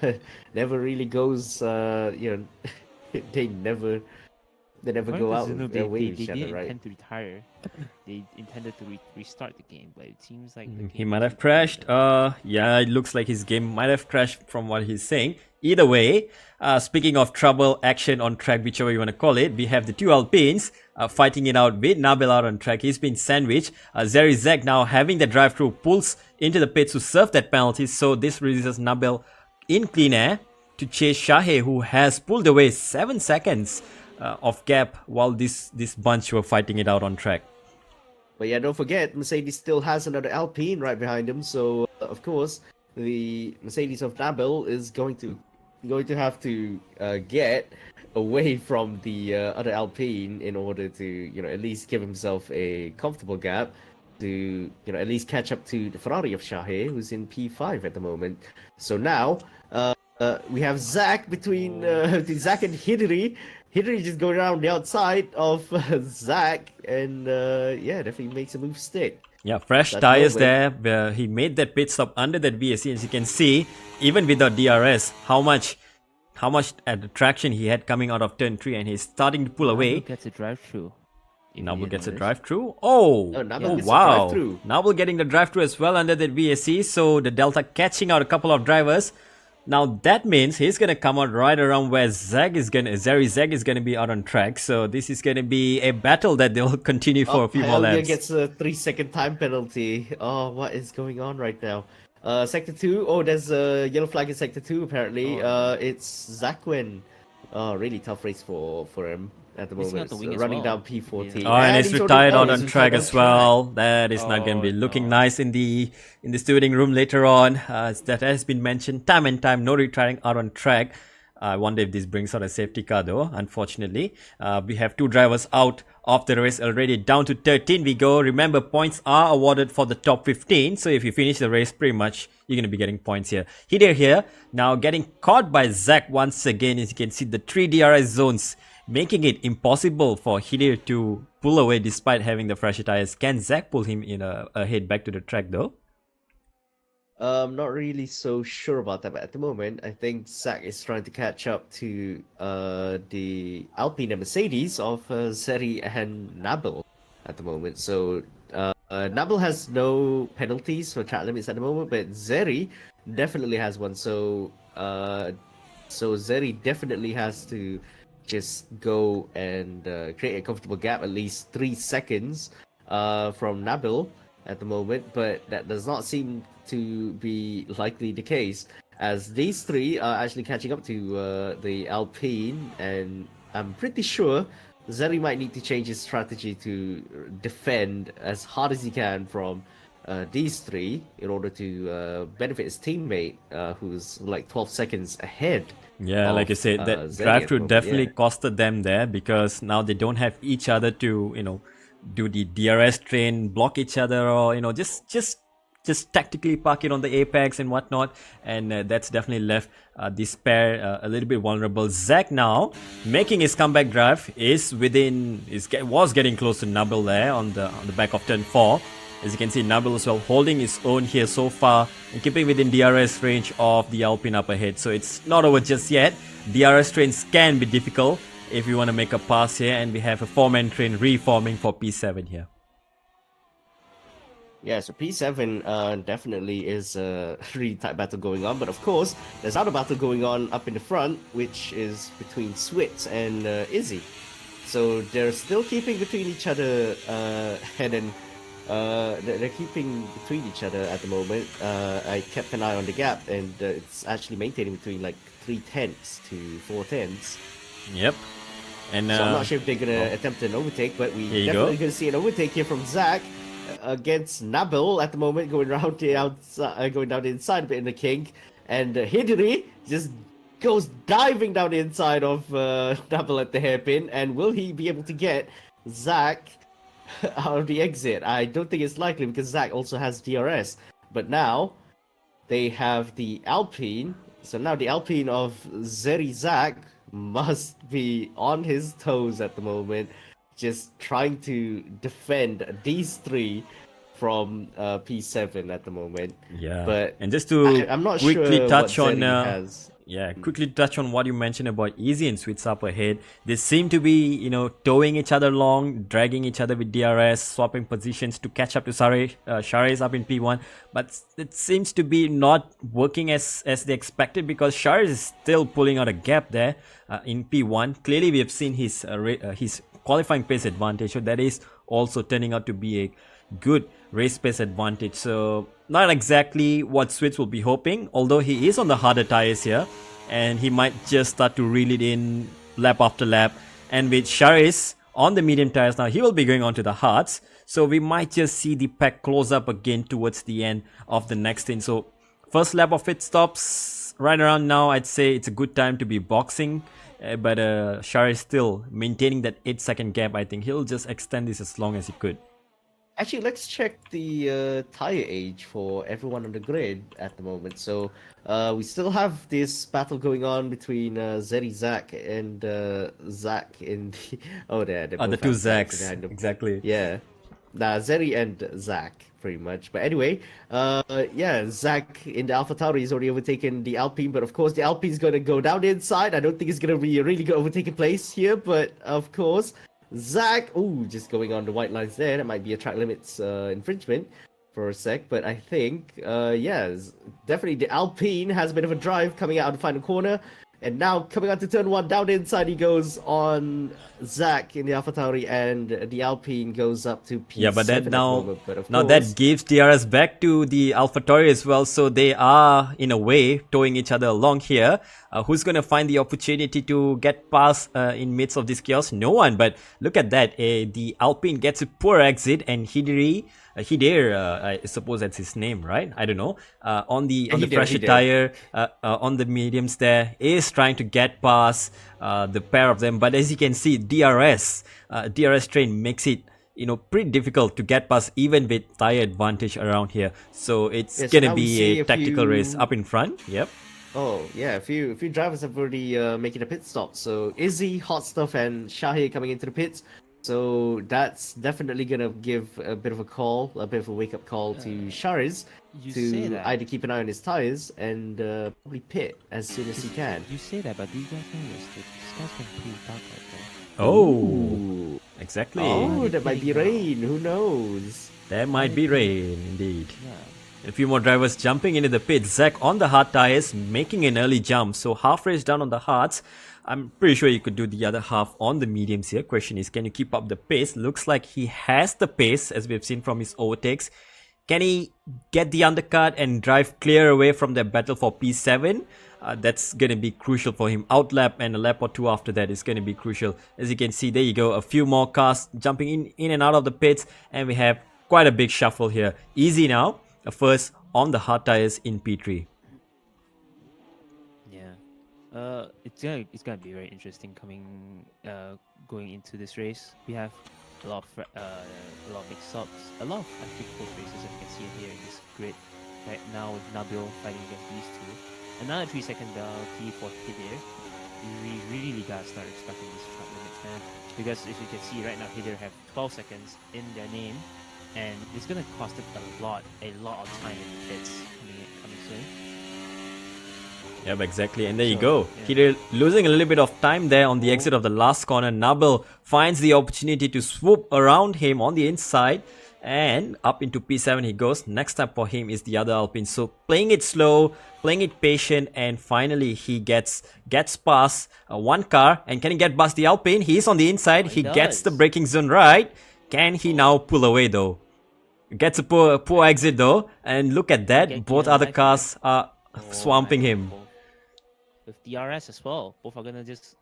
never really goes. They never, they never According go to out Zunu, with, they, away they, with they each other, didn't right? intend to retire. They intended to restart the game, but it seems like the He game might have wasn't crashed. completed. Yeah, it looks like his game might have crashed from what he's saying. Either way, speaking of trouble, action on track, whichever you want to call it, we have the two Alpines fighting it out with Nabil out on track. He's been sandwiched. Zeri Zek now having the drive-through pulls into the pits to serve that penalty. So this releases Nabil in clean air to chase Shaheh, who has pulled away 7 seconds of gap while this bunch were fighting it out on track. But yeah, don't forget, Mercedes still has another Alpine right behind him. So of course, the Mercedes of Nabil is going to have to get away from the other Alpine in order to at least give himself a comfortable gap to at least catch up to the Ferrari of Shaheh, who's in P5 at the moment. So now we have Zach between Zach and Hidri. Hidri just going around the outside of Zach, and yeah, definitely makes a move stick. Yeah, fresh That tires moment. there. Where he made that pit stop under that VSC. As you can see, even without DRS, how much traction he had coming out of turn 3, and he's starting to pull away. Nabil gets a drive-through. if you Nabil didn't gets a notice. drive-through. Oh, Nabil gets a wow. drive-through. Nabil getting the drive-through as well under that VSC. So the Delta catching out a couple of drivers. Now that means he's gonna come out right around where Zeri Zeg is gonna be out on track. So this is gonna be a battle that they'll continue for a few more Helgia laps. gets a 3-second time penalty. Oh, what is going on right now? Sector 2. Oh, there's a yellow flag in Sector 2 apparently. It's Zakwin. Oh, really tough race for him at the Missing moment. out the wing as Running well. down P14. Oh, and he's retired out on he's track retired as well. That is not going to Oh, be looking no. nice in the stewarding room later on. That has been mentioned time and time. No retiring out on track. I wonder if this brings out a safety car though. Unfortunately, we have two drivers out of the race already. Down to 13 we go. Remember, points are awarded for the top 15. So if you finish the race, pretty much you're going to be getting points here. Hideo here now getting caught by Zach once again. As you can see, the 3 DRS zones making it impossible for Hideo to pull away despite having the fresher tires. Can Zach pull him in ahead back to the track though? Not really so sure about that, but at the moment, I think Zach is trying to catch up to the Alpine and Mercedes of Zeri and Nabil at the moment. So Nabil has no penalties for track limits at the moment, but Zeri definitely has one. So Zeri definitely has to just go and create a comfortable gap, at least 3 seconds from Nabil at the moment, but that does not seem to be likely the case, as these three are actually catching up to the Alpine, and I'm pretty sure Zeri might need to change his strategy to defend as hard as he can from these three in order to benefit his teammate, who's like 12 seconds ahead. Yeah, like you said, that Zeri drive at the through moment, definitely yeah. costed them there, because now they don't have each other to do the DRS train, block each other, or just tactically park it on the apex and whatnot, and that's definitely left this pair a little bit vulnerable. Zach now making his comeback drive was getting close to Nabil there on the back of turn 4. As you can see, Nabil as well holding his own here so far and keeping within DRS range of the Alpine up ahead. So it's not over just yet. DRS trains can be difficult if you want to make a pass here, and we have a 4-man train reforming for P7 here. Yeah, so P7 definitely is a really tight battle going on, but of course, there's another battle going on up in the front, which is between Switz and Izzy. So they're still keeping between each other, and they're keeping between each other at the moment. I kept an eye on the gap, and it's actually maintaining between like 3/10 to 4/10. Yep. And So I'm not sure if they're gonna attempt an overtake, but we Here you definitely go. gonna see an overtake here from Zach against Nabil at the moment, going around the outside, going down the inside a bit in the kink, and Hidri just goes diving down the inside of Nabil at the hairpin. And will he be able to get Zach out of the exit? I don't think it's likely, because Zach also has DRS. But now they have the Alpine So now the Alpine of Zerizak must be on his toes at the moment, just trying to defend these three from P7 at the moment. Yeah. But And just to I'm not quickly sure touch what on Zeri has. yeah, quickly touch on what you mentioned about Easy and Sweets up ahead. They seem to be, towing each other along, dragging each other with DRS, swapping positions to catch up to Shari's up in P1. But it seems to be not working as they expected, because Shari is still pulling out a gap there in P1. Clearly, we have seen his qualifying pace advantage, so that is also turning out to be a good race pace advantage. So not exactly what Switz will be hoping, although he is on the harder tires here, and he might just start to reel it in lap after lap. And with Sharis on the medium tires now, he will be going on to the hards, so we might just see the pack close up again towards the end of the next stint. So first lap of pit stops right around now, I'd say it's a good time to be boxing. But Shari is still maintaining that 8-second gap. I think he'll just extend this as long as he could. Actually, let's check the tire age for everyone on the grid at the moment. So we still have this battle going on between Zeri Zach and Zach in the... Oh, they're both The two have Zachs Zacks, behind them. exactly. Yeah. Nah, Zeri and Zach, pretty much. But anyway, yeah, Zach in the AlphaTauri is already overtaken the Alpine, but of course the Alpine's going to go down the inside. I don't think it's going to be a really good overtaking place here, but of course... Zach, just going on the white lines there. That might be a track limits infringement for a sec, but I think, definitely the Alpine has a bit of a drive coming out of the final corner. And now coming out to turn one, down the inside he goes on Zach in the AlphaTauri, and the Alpine goes up to P7 Yeah, but that at the now, moment. But of now course, that gives DRS back to the AlphaTauri as well, so they are in a way towing each other along here. Who's going to find the opportunity to get past in midst of this chaos? No one. But look at that, the Alpine gets a poor exit, and Hidir, I suppose that's his name, right? I don't know. On the fresher tire, on the mediums there, is trying to get past the pair of them. But as you can see, DRS train makes it pretty difficult to get past, even with tire advantage around here. So it's gonna be a tactical race up in front. Yep. Oh yeah, a few drivers have already making a pit stop. So Izzy, Hot Stuff, and Shahir coming into the pits. So that's definitely gonna give a bit of a wake-up call to Shariz to either keep an eye on his tires and probably pit as soon as he can. You say that, but do you guys notice that the sky's been pretty dark right there? Oh, exactly. Oh, that might be rain. Who knows? There might be rain indeed. Yeah. A few more drivers jumping into the pit. Zach on the hard tires, making an early jump. So half race done on the hards. I'm pretty sure you could do the other half on the mediums here. Question is, can you keep up the pace? Looks like he has the pace, as we've seen from his overtakes. Can he get the undercut and drive clear away from the battle for P7? That's going to be crucial for him. Outlap and a lap or two after that is going to be crucial. As you can see, there you go. A few more cars jumping in and out of the pits. And we have quite a big shuffle here. Easy now. First on the hard tires in P3. It's gonna be very interesting going into this race. We have a lot of mix ups, a lot of actually close races, as you can see it here in this grid right now, with Nabil fighting against these two. Another 3-second penalty for Hidir. We really gotta start respecting these track limits, man. Because as you can see right now, Hidir have 12 seconds in their name, and it's gonna cost them a lot of time in the pits coming soon. Yep, exactly. And there you go. Yeah. Losing a little bit of time there on the exit of the last corner. Nabil finds the opportunity to swoop around him on the inside, and up into P7 he goes. Next up for him is the other Alpine. So playing it slow, playing it patient, and finally he gets past one car. And can he get past the Alpine? He's on the inside. He gets the braking zone right. Can he now pull away though? Gets a poor exit though. And look at that. Both other cars are swamping him. With DRS as well, both are gonna just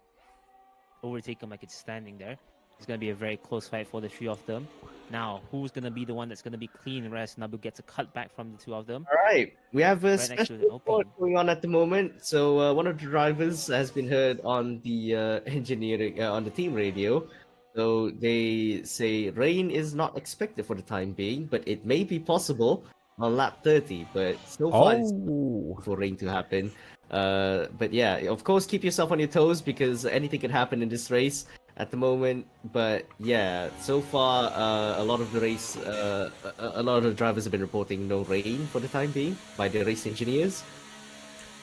overtake him like it's standing there. It's gonna be a very close fight for the three of them. Now, who's gonna be the one that's gonna be clean? Rest Nabu gets a cut back from the two of them. All right, we have a right special report going on at the moment. So one of the drivers has been heard on the engineering on the team radio. So they say rain is not expected for the time being, but it may be possible. on lap 30, but so far it's Oh, for rain to happen. But yeah, of course, keep yourself on your toes because anything can happen in this race at the moment. But yeah, so far, a lot of the race, a lot of the drivers have been reporting no rain for the time being by the race engineers.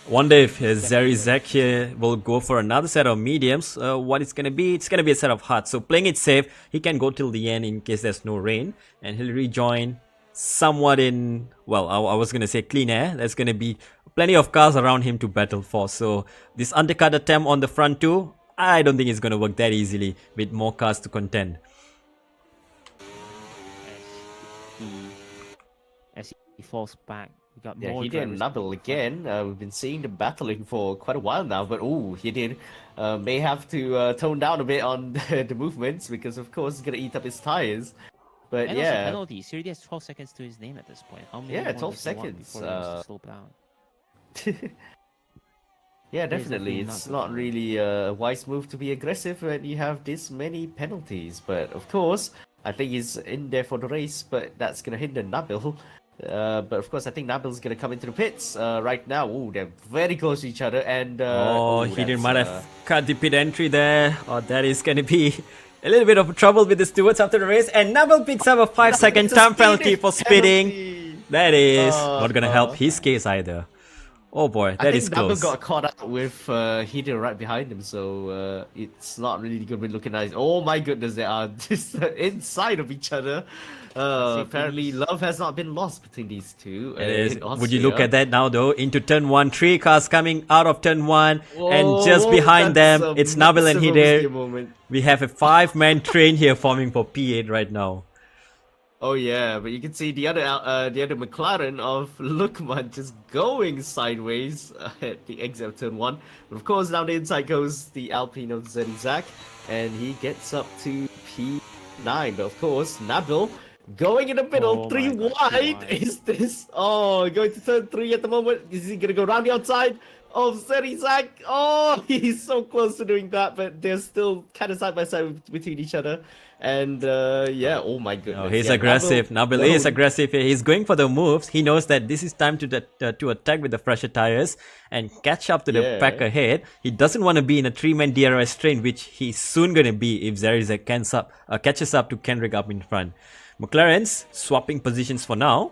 wonder if Definitely Zerizek here will go for another set of mediums. What it's gonna be? It's gonna be a set of hards. So playing it safe, he can go till the end in case there's no rain, and he'll rejoin somewhat in, well, I was gonna say clean air. There's gonna be plenty of cars around him to battle for. So this undercut attempt on the front two, I don't think it's gonna work that easily with more cars to contend. as he falls back. We got Yeah, more he did drivers Nubble coming again. We've been seeing them battling for quite a while now, but oh, he did may have to tone down a bit on the movements because, of course, he's gonna eat up his tires. But And also yeah, penalties. He already has 12 seconds to his name at this point. How many Yeah, more 12 does he want seconds, before he has to slow down? yeah, That is definitely. definitely not It's good not for him. really a wise move to be aggressive when you have this many penalties. But of course, I think he's in there for the race, but that's gonna hinder Nabil. But of course, I think Nabil's gonna come into the pits right now. Oh, they're very close to each other, and He that's, might have cut the pit entry there, or that is gonna be a little bit of trouble with the stewards after the race. And Nabil picks up a 5-second It's a time penalty speeding for speeding. penalty. That is not gonna help Uh, his case either. Oh boy, I that think is Nabil close. got caught up with Hideo right behind him, so it's not really good with looking at. Oh my goodness, they are just inside of each other. Safety Apparently, boost. love has not been lost between these two. It is. In Would you look Austria. at that now though? Into turn one, three cars coming out of turn one, and just Oh, behind that's them, a it's Nabil and massive oversteer Hider. moment. We have a 5-man train here forming for P8 right now. Oh yeah, but you can see the other McLaren of Lukman just going sideways at the exit of turn one. But of course, down the inside goes the Alpine of Zerizak, and he gets up to P9. But of course, Nabil going in the middle, Oh three my God, wide. three wide. Is this? Oh, going to turn three at the moment. Is he gonna go around the outside of Zerizak? Oh, he's so close to doing that, but they're still kind of side by side between each other. And yeah, oh my goodness. Oh, he's yeah, aggressive. Nabil is no. aggressive here. He's going for the moves. He knows that this is time to attack with the fresher tires and catch up to the Yeah. pack ahead. He doesn't want to be in a 3-man DRS train, which he's soon going to be if Zerizek catches up to Kendrick up in front. McLaren's swapping positions for now,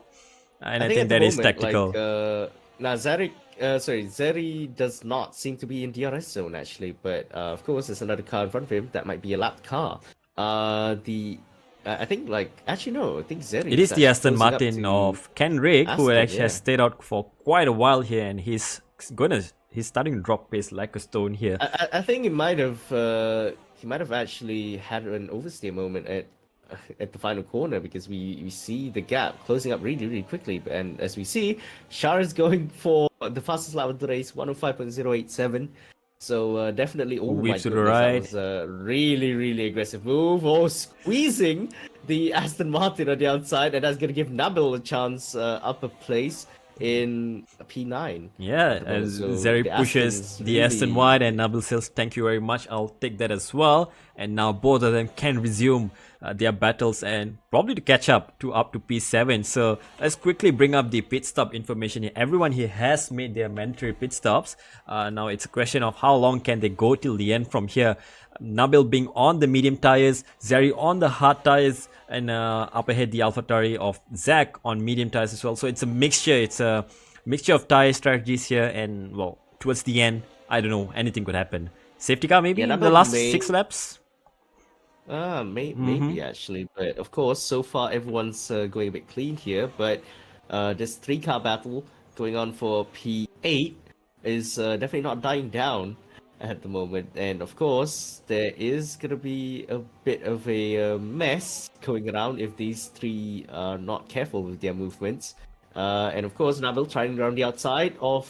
and I think at the that is moment, tactical. Like, now Zeri does not seem to be in DRS zone actually, but of course there's another car in front of him that might be a lapped car. I think actually no, I think Zeri. It is the Aston closing up Martin to of Kendrick who Aston, actually has yeah. stayed out for quite a while here, and he's starting to drop pace like a stone here. I think he might have actually had an oversteer moment at the final corner because we see the gap closing up really quickly, and as we see, Shar is going for the fastest lap of the race, 105.087. So definitely, oh my Weaves to goodness, the right. that was a really aggressive move. Oh, squeezing the Aston Martin on the outside, and that's gonna give Nabil a chance up a place in P9. Yeah, moment, as so Zeri the pushes Aston's the Aston really- wide, and Nabil says, "Thank you very much. I'll take that as well." And now both of them can resume their battles and probably to catch up to P7. So let's quickly bring up the pit stop information here. Everyone here has made their mandatory pit stops. Now it's a question of how long can they go till the end from here. Nabil being on the medium tires, Zeri on the hard tires, and up ahead the AlphaTauri of Zach on medium tires as well. So it's a mixture. It's a mixture of tire strategies here, and well, towards the end, I don't know, anything could happen. Safety car maybe Yeah, in the Nabil last may- 6 laps. Maybe actually, but of course, so far everyone's going a bit clean here. But this 3-car battle going on for P8 is definitely not dying down at the moment. And of course, there is gonna be a bit of a mess going around if these three are not careful with their movements. And of course, Nabil trying around the outside of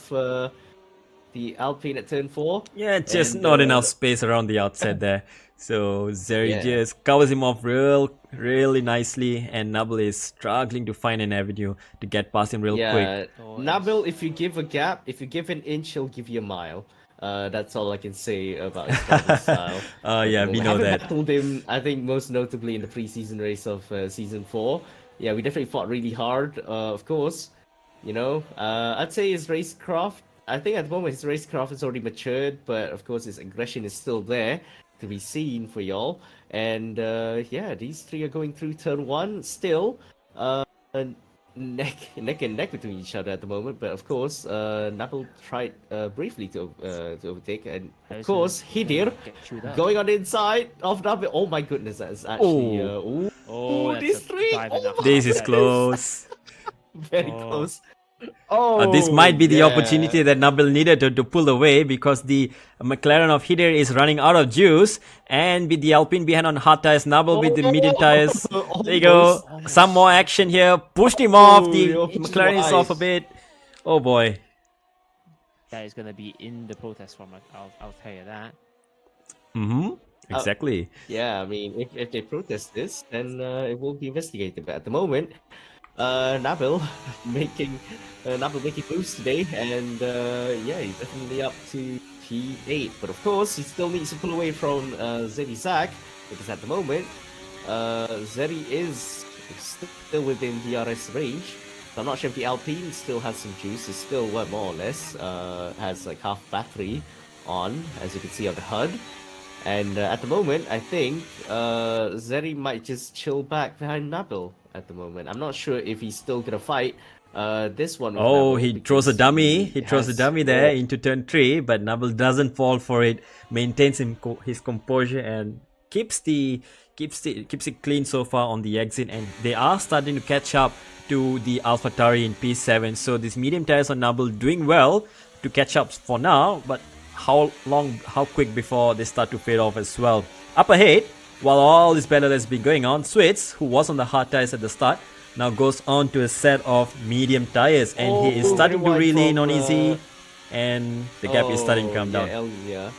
the Alpine at turn 4. Yeah, just And, not enough space around the outside there. So Zeri Yeah. just covers him off really nicely, and Nabil is struggling to find an avenue to get past him real quick. Yeah, Oh, Nabil, if you give a gap, if you give an inch, he'll give you a mile. That's all I can say about his driving style. Yeah, we know Haven't that. battled him, I think, most notably in the pre-season race of season 4. yeah, we definitely fought really hard. Of course, I'd say his racecraft. I think at the moment his racecraft is already matured, but of course his aggression is still there to be seen for y'all. And yeah, these three are going through turn one still. And neck and neck between each other at the moment. But of course, Nabil tried briefly to overtake, and of course Hidir get chewed up. going on the inside of Nabil. Oh my goodness, that is actually ooh, Oh, that's these a three. dive and a Oh half. my This is That close. very Oh. close. Oh, This might be the yeah. opportunity that Nabil needed to pull away because the McLaren of Hider is running out of juice, and with the Alpine behind on hard tires, Nabil with the medium tires. There you go. Almost. Some more action here. Pushed him off. The Oh, McLaren is off a twice. bit. Oh boy. That is gonna be in the protest format. I'll tell you that. Mm-hmm. Exactly. Yeah, I mean, if they protest this, then it will be investigated. But at the moment, Nabil making moves today, and yeah, he's definitely up to P8. But of course, he still needs to pull away from Zeddy Zach, because at the moment, Zeddy is still within DRS range. So I'm not sure if the Alpine still has some juice. It's still more or less has like half battery on, as you can see on the HUD. And at the moment, I think Zeri might just chill back behind Nabil at the moment. I'm not sure if he's still gonna fight this one with Oh, Nabil, he throws a because dummy. He throws a has dummy there more. into turn 3, but Nabil doesn't fall for it. Maintains his composure and keeps it clean so far on the exit. And they are starting to catch up to the AlphaTauri in P7. So these medium tires on Nabil doing well to catch up for now. But how quick before they start to fade off as well? Up ahead, while all this battle has been going on, Switz, who was on the hard tires at the start, now goes on to a set of medium tires, and he is Oh, starting to very reel wide in on from, easy, and the gap is starting to come down. Yeah.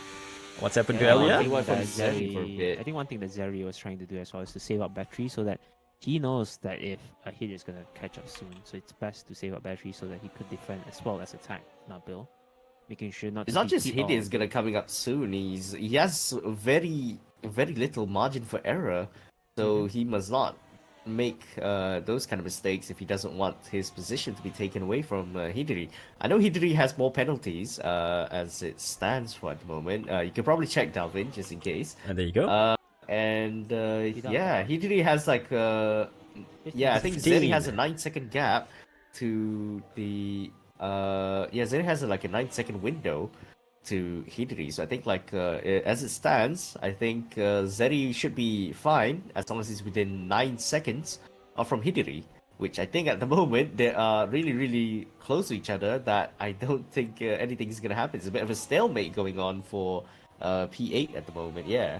What's happened to Yeah, Elia? he went from that Zeri for a bit. I think one thing that Zeri was trying to do as well is to save up battery so that he knows that if a hit is gonna catch up soon, so it's best to save up battery so that he could defend as well as attack Nabil, making sure not. It's to not be just hit Hidden or- is gonna coming up soon. He has very little margin for error, so he must not make those kind of mistakes if he doesn't want his position to be taken away from Hideri. I know Hideri has more penalties as it stands for at the moment. You can probably check Dalvin just in case. And there you go. And don't yeah, have. Hideri has like yeah, I think 15. Zeri has a 9-second gap to the yeah, Zeri has like a 9-second window to Hideri. So I think like as it stands, I think Zeri should be fine as long as he's within 9 seconds from Hideri, which I think at the moment they are really close to each other. That I don't think anything is gonna happen. It's a bit of a stalemate going on for P8 at the moment. Yeah.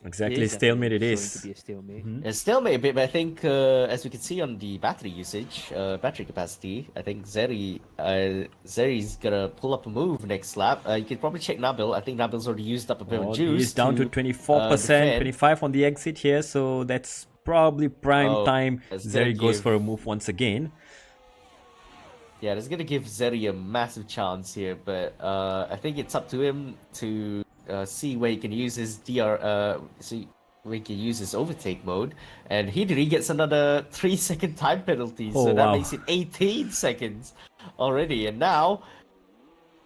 Exactly, is stalemate it definitely showing is. to be a stalemate. Mhm. A stalemate a bit, but I think as we can see on the battery usage, battery capacity, I think Zeri's gonna pull up a move next lap. You can probably check Nabil. I think Nabil's already used up a bit Oh, of juice. he's down to 24%, defend. 25 on the exit here, so that's probably prime Oh, time. that's gonna Zeri goes give- for a move once again. Yeah, that's gonna give Zeri a massive chance here, but I think it's up to him to see where he can use his see where he can use his overtake mode. And Hideri gets another 3-second time penalty, Oh, so that wow. makes it 18 seconds already. And now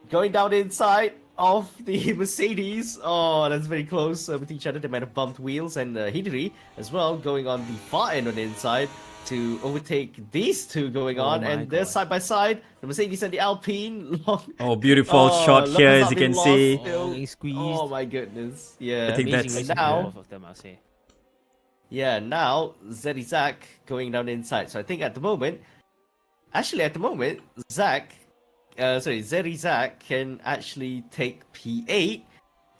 going down the inside of the Mercedes. Oh, that's very close with each other. They might have bumped wheels, and Hideri as well going on the far end on the inside to overtake these two going Oh on, my and they're God. side by side. The Mercedes and the Alpine. Oh, beautiful shot love here, has as not you been can lost see. still. Oh, getting squeezed. Oh my goodness. Yeah. I think Amazing that's- racing now. from both of them, I'll say. Yeah, now Zeddy Zach going down the inside. So I think at the moment, Zeddy Zach can actually take P8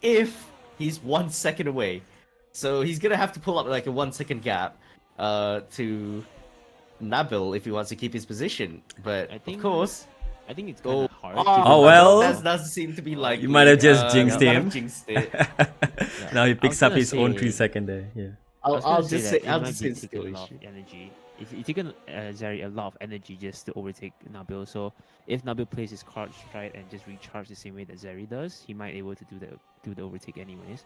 if he's 1 second away. So he's gonna have to pull up like a 1-second gap to Nabil if he wants to keep his position. But I think- of course, I think it's kind of hard. Oh, well. that doesn't seem to be like You might have just jinxed you might him. have jinxed it. Now he I picks was up gonna his own say- 3-second there. Yeah. I'll just say I'll it's taking a still lot of issue. energy. It's taken Zeri a lot of energy just to overtake Nabil. So if Nabil plays his cards right and just recharge the same way that Zeri does, he might able to do the overtake anyways.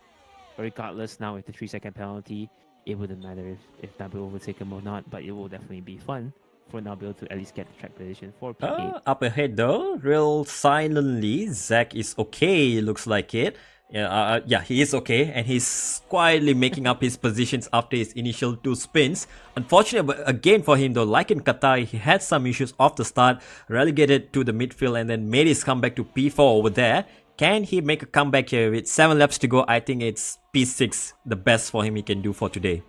But regardless, now with the 3-second penalty, it wouldn't matter if Nabil overtake him or not, but it will definitely be fun for Nabil to at least get the track position for P8. Up ahead though, real silently, Zach is okay, looks like it. Yeah, he is okay, and he's quietly making up his positions after his initial 2 spins. Unfortunately, again for him though, like in Qatar, he had some issues off the start, relegated to the midfield, and then made his comeback to P4 over there. Can he make a comeback here with 7 laps to go? I think it's P6, the best for him he can do for today.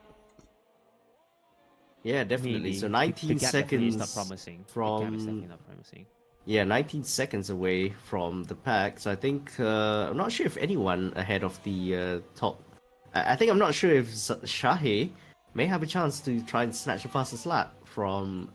Yeah, definitely. Maybe. So The 19 gap definitely is seconds not promising. The from gap is definitely not promising. Yeah, 19 seconds away from the pack. So I think I'm not sure if anyone ahead of the top. I think I'm not sure if Shahe may have a chance to try and snatch the fastest lap from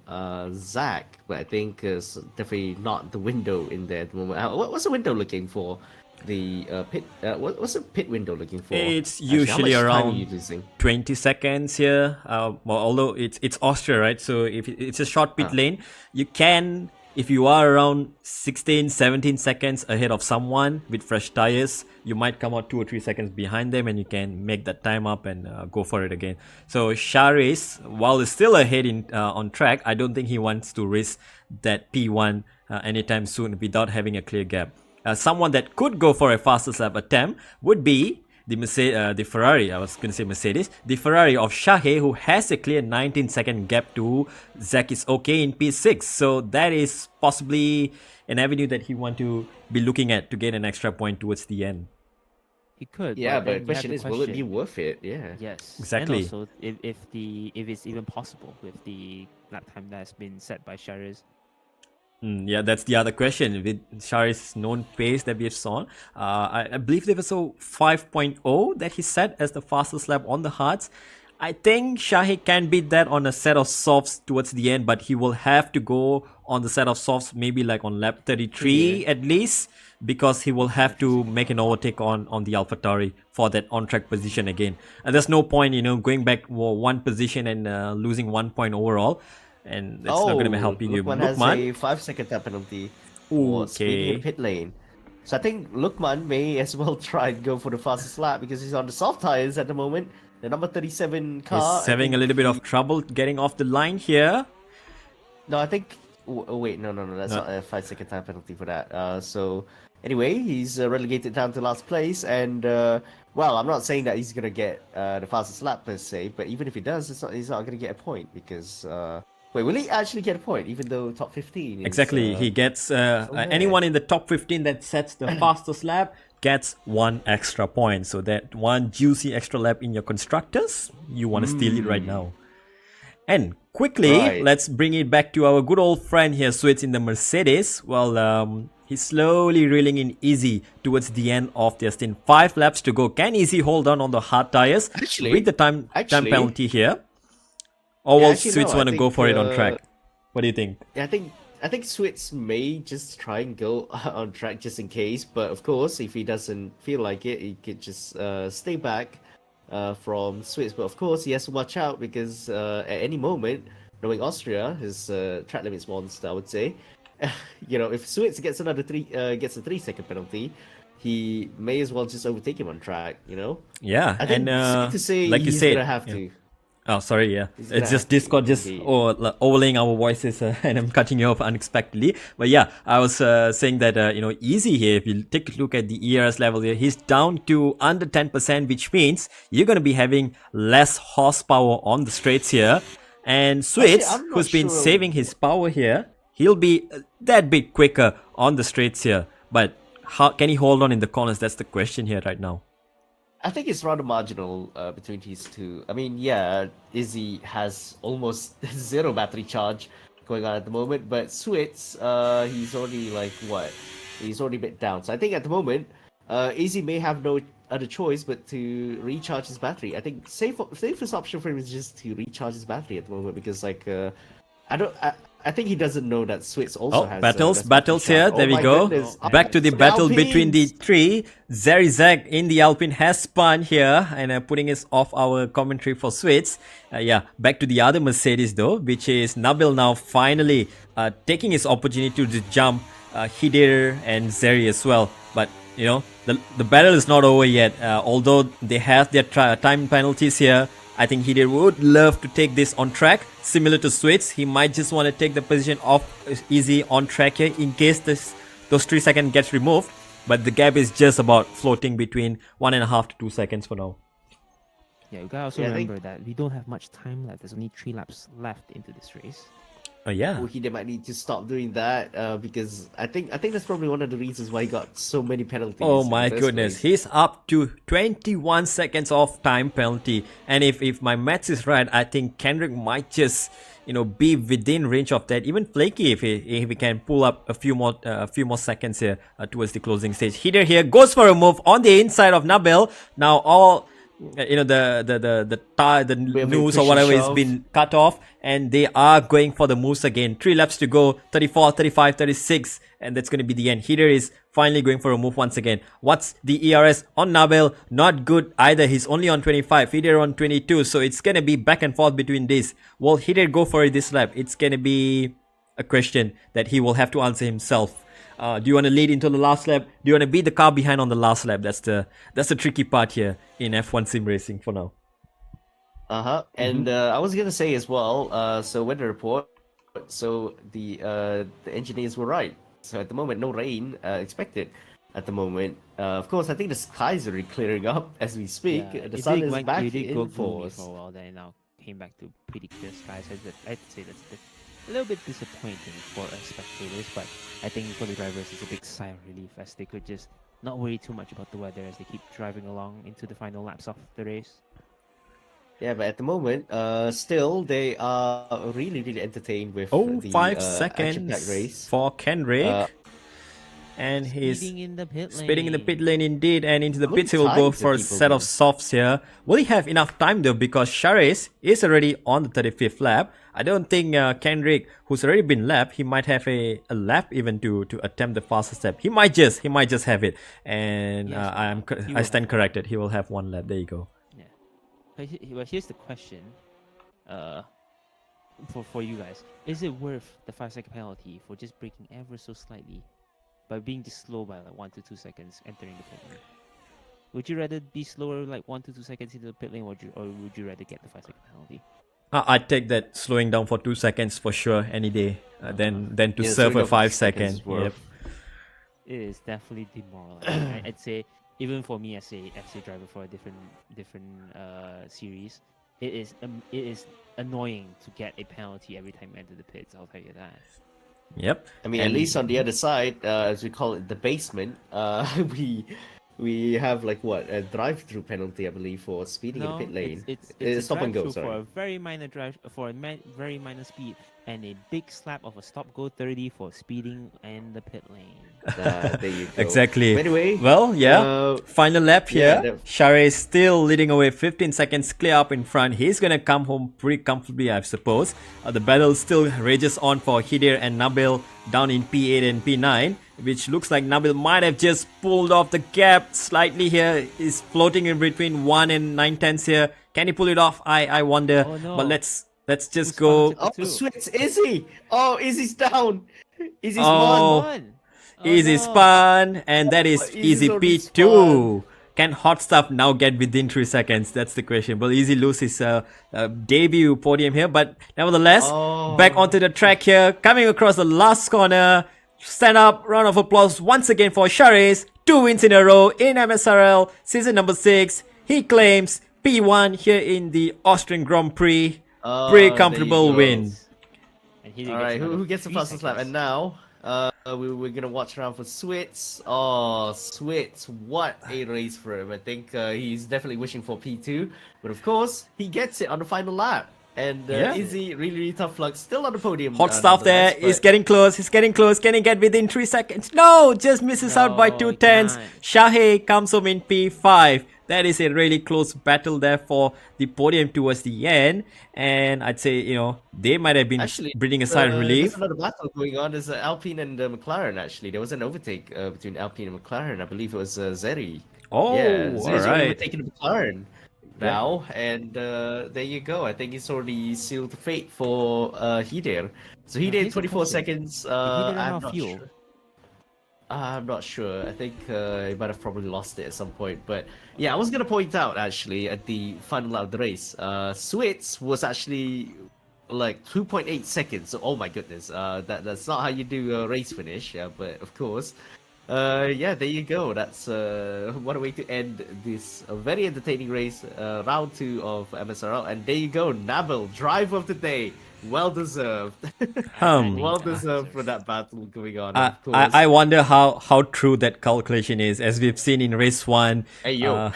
Zach, but I think it's definitely not the window in there at the moment. What's the window looking for? The pit. What's the pit window looking for? It's Actually, how usually much time are around you losing? 20 seconds here. Well, although it's Austria, right? So if it's a short pit lane, you can, if you are around 16, 17 seconds ahead of someone with fresh tires, you might come out 2 or 3 seconds behind them, and you can make that time up and go for it again. So Sharis, while he's still ahead on track, I don't think he wants to risk that P1 anytime soon without having a clear gap. Someone that could go for a fastest lap attempt would be the Ferrari, I was going to say Mercedes, the Ferrari of Shahe, who has a clear 19-second gap to Zach is okay in P6. So that is possibly an avenue that he want to be looking at to get an extra point towards the end. He could. Yeah, then but you the have question the is, will it be worth it? Yeah. Yes, Exactly. And also, if it's even possible with the lap time that's been set by Sharis. Yeah, that's the other question. With Shari's known pace that we have seen, I believe there was a 5.0 that he set as the fastest lap on the hards. I think Shahi can beat that on a set of softs towards the end, but he will have to go on the set of softs maybe like on lap 33 at least, because he will have to make an overtake on the AlphaTauri for that on-track position again. And there's no point, going back one position and losing 1 point overall. And that's not going to help you. Lukman has a 5-second tap penalty for speeding in the pit lane. So I think Lukman may as well try and go for the fastest lap because he's on the soft tires at the moment. The number 37 car. He's having a little bit of trouble getting off the line here. No, I think. Oh, wait, no. That's not a 5-second time penalty for that. So anyway, he's relegated down to last place, and well, I'm not saying that he's gonna get the fastest lap per se, but even if he does, he's not gonna get a point because. Wait, will he actually get a point even though top 15 is, Exactly, he gets anyone in the top 15 that sets the fastest lap gets 1 extra point. So that 1 juicy extra lap in your constructors, you want to steal it right now. And quickly, let's bring it back to our good old friend here, Switz in the Mercedes. Well, he's slowly reeling in Easy towards the end of their stint. 5 laps to go. Can Easy hold on the hard tires with the time penalty here? Or will Switz want to go for it on track? What do you think? Yeah, I think Switz may just try and go on track just in case. But of course, if he doesn't feel like it, he could just stay back from Switz. But of course, he has to watch out because at any moment, knowing Austria, his track limits monster, I would say, if Switz gets a 3-second penalty, he may as well just overtake him on track. Yeah, I think and to say like you he's said, gonna have to. Oh, sorry, yeah. It's just Discord just overlaying our voices and I'm cutting you off unexpectedly. But yeah, I was saying that, Easy here, if you take a look at the ERS level here, he's down to under 10%, which means you're going to be having less horsepower on the straights here. And Switz, who's been saving his power here, he'll be that bit quicker on the straights here. But how can he hold on in the corners? That's the question here right now. I think it's rather marginal between these two. I mean, yeah, Izzy has almost 0 battery charge going on at the moment, but Switz, he's already he's already a bit down. So I think at the moment, Izzy may have no other choice but to recharge his battery. I think safest option for him is just to recharge his battery at the moment because I think he doesn't know that Switz also has... battles here. There we go. Goodness. Back to the battle between the 3. Zerizek in the Alpine has spun here and putting us off our commentary for Switz. Yeah, back to the other Mercedes though, which is Nabil now finally taking his opportunity to jump Hidir and Zeri as well. But, the battle is not over yet. Although they have their time penalties here, I think Hidir would love to take this on track. Similar to Sweets, he might just want to take the position of Easy on track here in case those 3 seconds gets removed. But the gap is just about floating between 1.5 to 2 seconds for now. Yeah, we gotta also remember that we don't have much time left. There's only 3 laps left into this race. Yeah. He might need to stop doing that because I think that's probably one of the reasons why he got so many penalties. Oh in the my first goodness, place. he's up to 21 seconds of time penalty. And if my maths is right, I think Kendrick might just be within range of that. Even Flaky, if he can pull up a few more seconds here towards the closing stage. Hidir here goes for a move on the inside of Nabil. Now all the noose or whatever has been cut off, and they are going for the moves again. 3 laps to go, 34, 35, 36, and that's going to be the end. Hidir is finally going for a move once again. What's the ERS on Nabil? Not good either. He's only on 25, Hidir on 22, so it's going to be back and forth between this. Will Hidir go for it this lap? It's going to be a question that he will have to answer himself. Do you want to lead into the last lap? Do you want to beat the car behind on the last lap? That's the tricky part here in F1 sim racing for now. And I was gonna say as well. So weather report. So the engineers were right. So at the moment, no rain expected. At the moment, of course, I think the skies are clearing up as we speak. Yeah, The sun is back it did in go gloomy force. for a while, then it now came back to pretty clear skies. I'd say that's a little bit disappointing for us spectators, but I think for the drivers it's a big sigh of relief as they could just not worry too much about the weather as they keep driving along into the final laps of the race. Yeah, but at the moment, still they are really entertained with the 5 action-packed seconds race. for Kendrick. And he's Speeding in the pit lane. speeding in the pit lane indeed, and into the How many pits he will go times for a have people set of been? softs here. Will he have enough time though? Because Shares is already on the 35th lap. I don't think Kendrick, who's already been lapped, he might have a lap even to attempt the fastest lap. He might just have it, and Yes, I stand corrected. He will have 1 lap. There you go. Yeah. But here's the question. For you guys, is it worth the 5-second penalty for just braking ever so slightly by being just slow by like 1 to 2 seconds entering the pit lane? Would you rather be slower like 1 to 2 seconds into the pit lane, or would you rather get the 5-second penalty? I'd take that slowing down for 2 seconds for sure any day than to Yeah, serve slowing a down for 5 2 seconds second. is worth. Yep. It is definitely demoralizing. I'd say even for me as a driver for a different series, it is annoying to get a penalty every time you enter the pits. I'll tell you that. Yep. I mean, at least on the other side, as we call it, the basement, we have like what, a drive-through penalty, I believe, for speeding in the pit lane. It's a stop and go. drive-through for Sorry. a very minor very minor speed, and a big slap of a stop-go 30 for speeding in the pit lane. There you go. Exactly. But anyway, Well, yeah. Final lap yeah, here. Share is still leading away, 15 seconds clear up in front. He's gonna come home pretty comfortably, I suppose. The battle still rages on for Hidir and Nabil down in P8 and P9, which looks like Nabil might have just pulled off the gap slightly here. He's floating in between 1 and 9/10 here. Can he pull it off? I wonder. Oh, no. But let's just Who's go. gonna oh, Switz, Izzy! Oh, Izzy's down! Izzy's Oh. won! Easy no. spun, and that is Oh, Easy Easy's already P2. Can Hot Stuff now get within 3 seconds? That's the question. Will Easy lose his debut podium here? But nevertheless, Oh. back onto the track here, coming across the last corner. Stand up, round of applause once again for Shares. 2 wins in a row in MSRL, season number 6. He claims P1 here in the Austrian Grand Prix. Oh, Pretty there you comfortable go. win. And he Alright, gets who gets the another fastest 3 lap? And seconds. now, we're gonna watch around for Switz. Oh, Switz, what a race for him. I think he's definitely wishing for P2. But of course, he gets it on the final lap. And Yeah. Izzy, really tough luck, still on the podium. Hot Stuff there nonetheless, is but- getting close. He's getting close. Can he get within 3 seconds? No, just misses out by No, 2 he tenths. can't. Shahei comes home in P5. That is a really close battle there for the podium towards the end. And I'd say, they might have been Actually, breathing a sigh of relief. there's another battle going on. There's Alpine and McLaren, actually. There was an overtake between Alpine and McLaren. I believe it was Zeri. Oh, Yeah, Zeri's alright. overtaken McLaren now. And there you go. I think it's already sealed fate for Hidir. So Now, Hidir, here's the 24 question. seconds. Did Hidir run I'm out of not fuel? sure. I'm not sure. I think he might have probably lost it at some point. But yeah, I was gonna point out actually at the final lap of the race, Switz was actually like 2.8 seconds. So, oh my goodness, that's not how you do a race finish. Yeah, but of course, yeah, there you go. That's what a way to end this very entertaining race, round 2 of MSRL. And there you go, Nabil, driver of the day. Well deserved. Well deserved for that battle going on. Of course. I wonder how true that calculation is, as we've seen in race 1. Hey yo.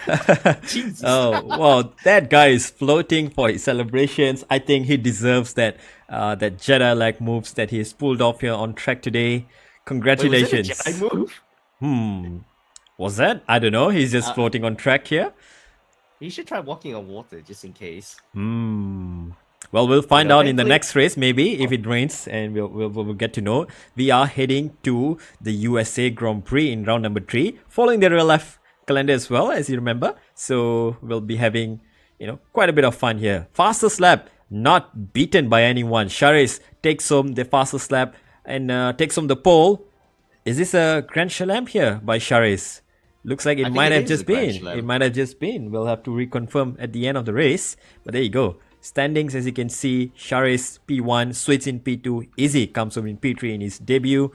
Jesus. Oh, well, that guy is floating for his celebrations. I think he deserves that that Jedi-like moves that he's pulled off here on track today. Congratulations. Wait, was it a Jedi move? Was that? I don't know. He's just floating on track here. You should try walking on water just in case. Well, we'll find out in the thankfully- next race, maybe, if it rains, and we'll get to know. We are heading to the USA Grand Prix in round number 3, following the real life calendar as well, as you remember. So we'll be having, quite a bit of fun here. Fastest lap, not beaten by anyone. Charis takes home the fastest lap and takes home the pole. Is this a Grand Slam here by Charis? Looks like it think might it have is just a Grand been. Slam. It might have just been. We'll have to reconfirm at the end of the race. But there you go. Standings, as you can see, Charis P1, Switz in P2, Izzy comes home in P3 in his debut.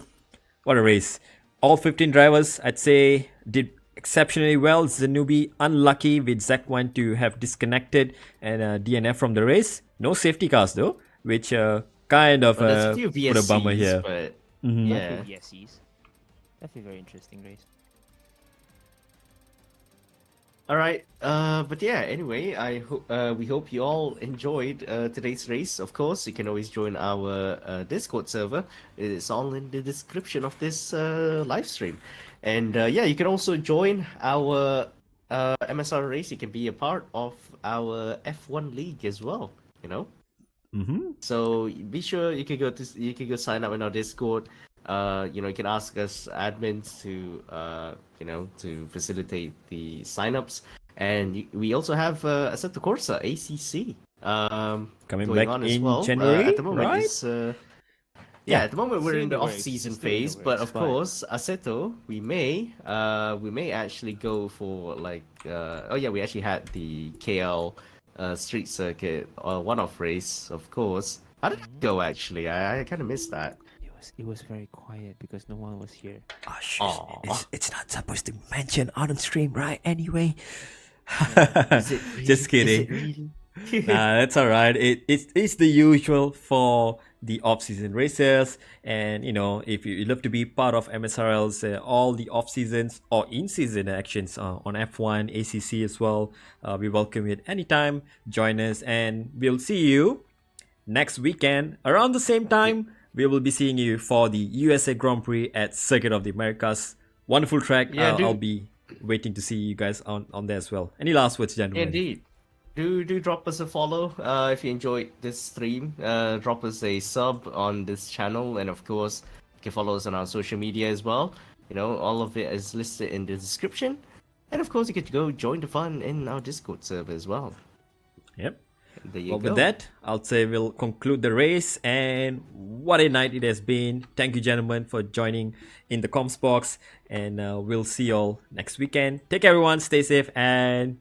What a race. All 15 drivers, I'd say, did exceptionally well. Zanubi unlucky with Zach1 to have disconnected and DNF from the race. No safety cars though, which kind of Well, there's a few put a bummer VSCs, here. but Yeah. yeah. Yeses. Definitely a very interesting race. All right. But yeah. Anyway, we hope you all enjoyed today's race. Of course, you can always join our Discord server. It's all in the description of this live stream. And yeah, you can also join our MSR race. You can be a part of our F1 league as well. So be sure you can go sign up in our Discord. You can ask us admins to to facilitate the signups, and we also have Assetto Corsa ACC Coming going back on as in well. January, At the moment, right? it's, at the moment we're Still in in the the works, off-season still in the phase, but works, of but- course, Assetto, we may actually go for like we actually had the KL street circuit one-off race, of course. How did it go actually? I kind of missed that. It was very quiet because no one was here. Oh, shush. Aw. It's not supposed to mention on stream, right? Anyway. Is it really? Just kidding. Is it really? Nah, that's alright. It's the usual for the off-season races, and if you love to be part of MSRL's all the off-seasons or in-season actions on F1, ACC as well, we welcome you at any time. Join us, and we'll see you next weekend around the same time. We will be seeing you for the USA Grand Prix at Circuit of the Americas. Wonderful track. Yeah, I'll be waiting to see you guys on there as well. Any last words, gentlemen? Indeed. Do drop us a follow if you enjoyed this stream. Drop us a sub on this channel, and of course, you can follow us on our social media as well. All of it is listed in the description, and of course, you get to go join the fun in our Discord server as well. Yep. There you Well, go. with that, I'll say we'll conclude the race, and what a night it has been. Thank you, gentlemen, for joining in the comms box, and we'll see you all next weekend. Take care, everyone. Stay safe, and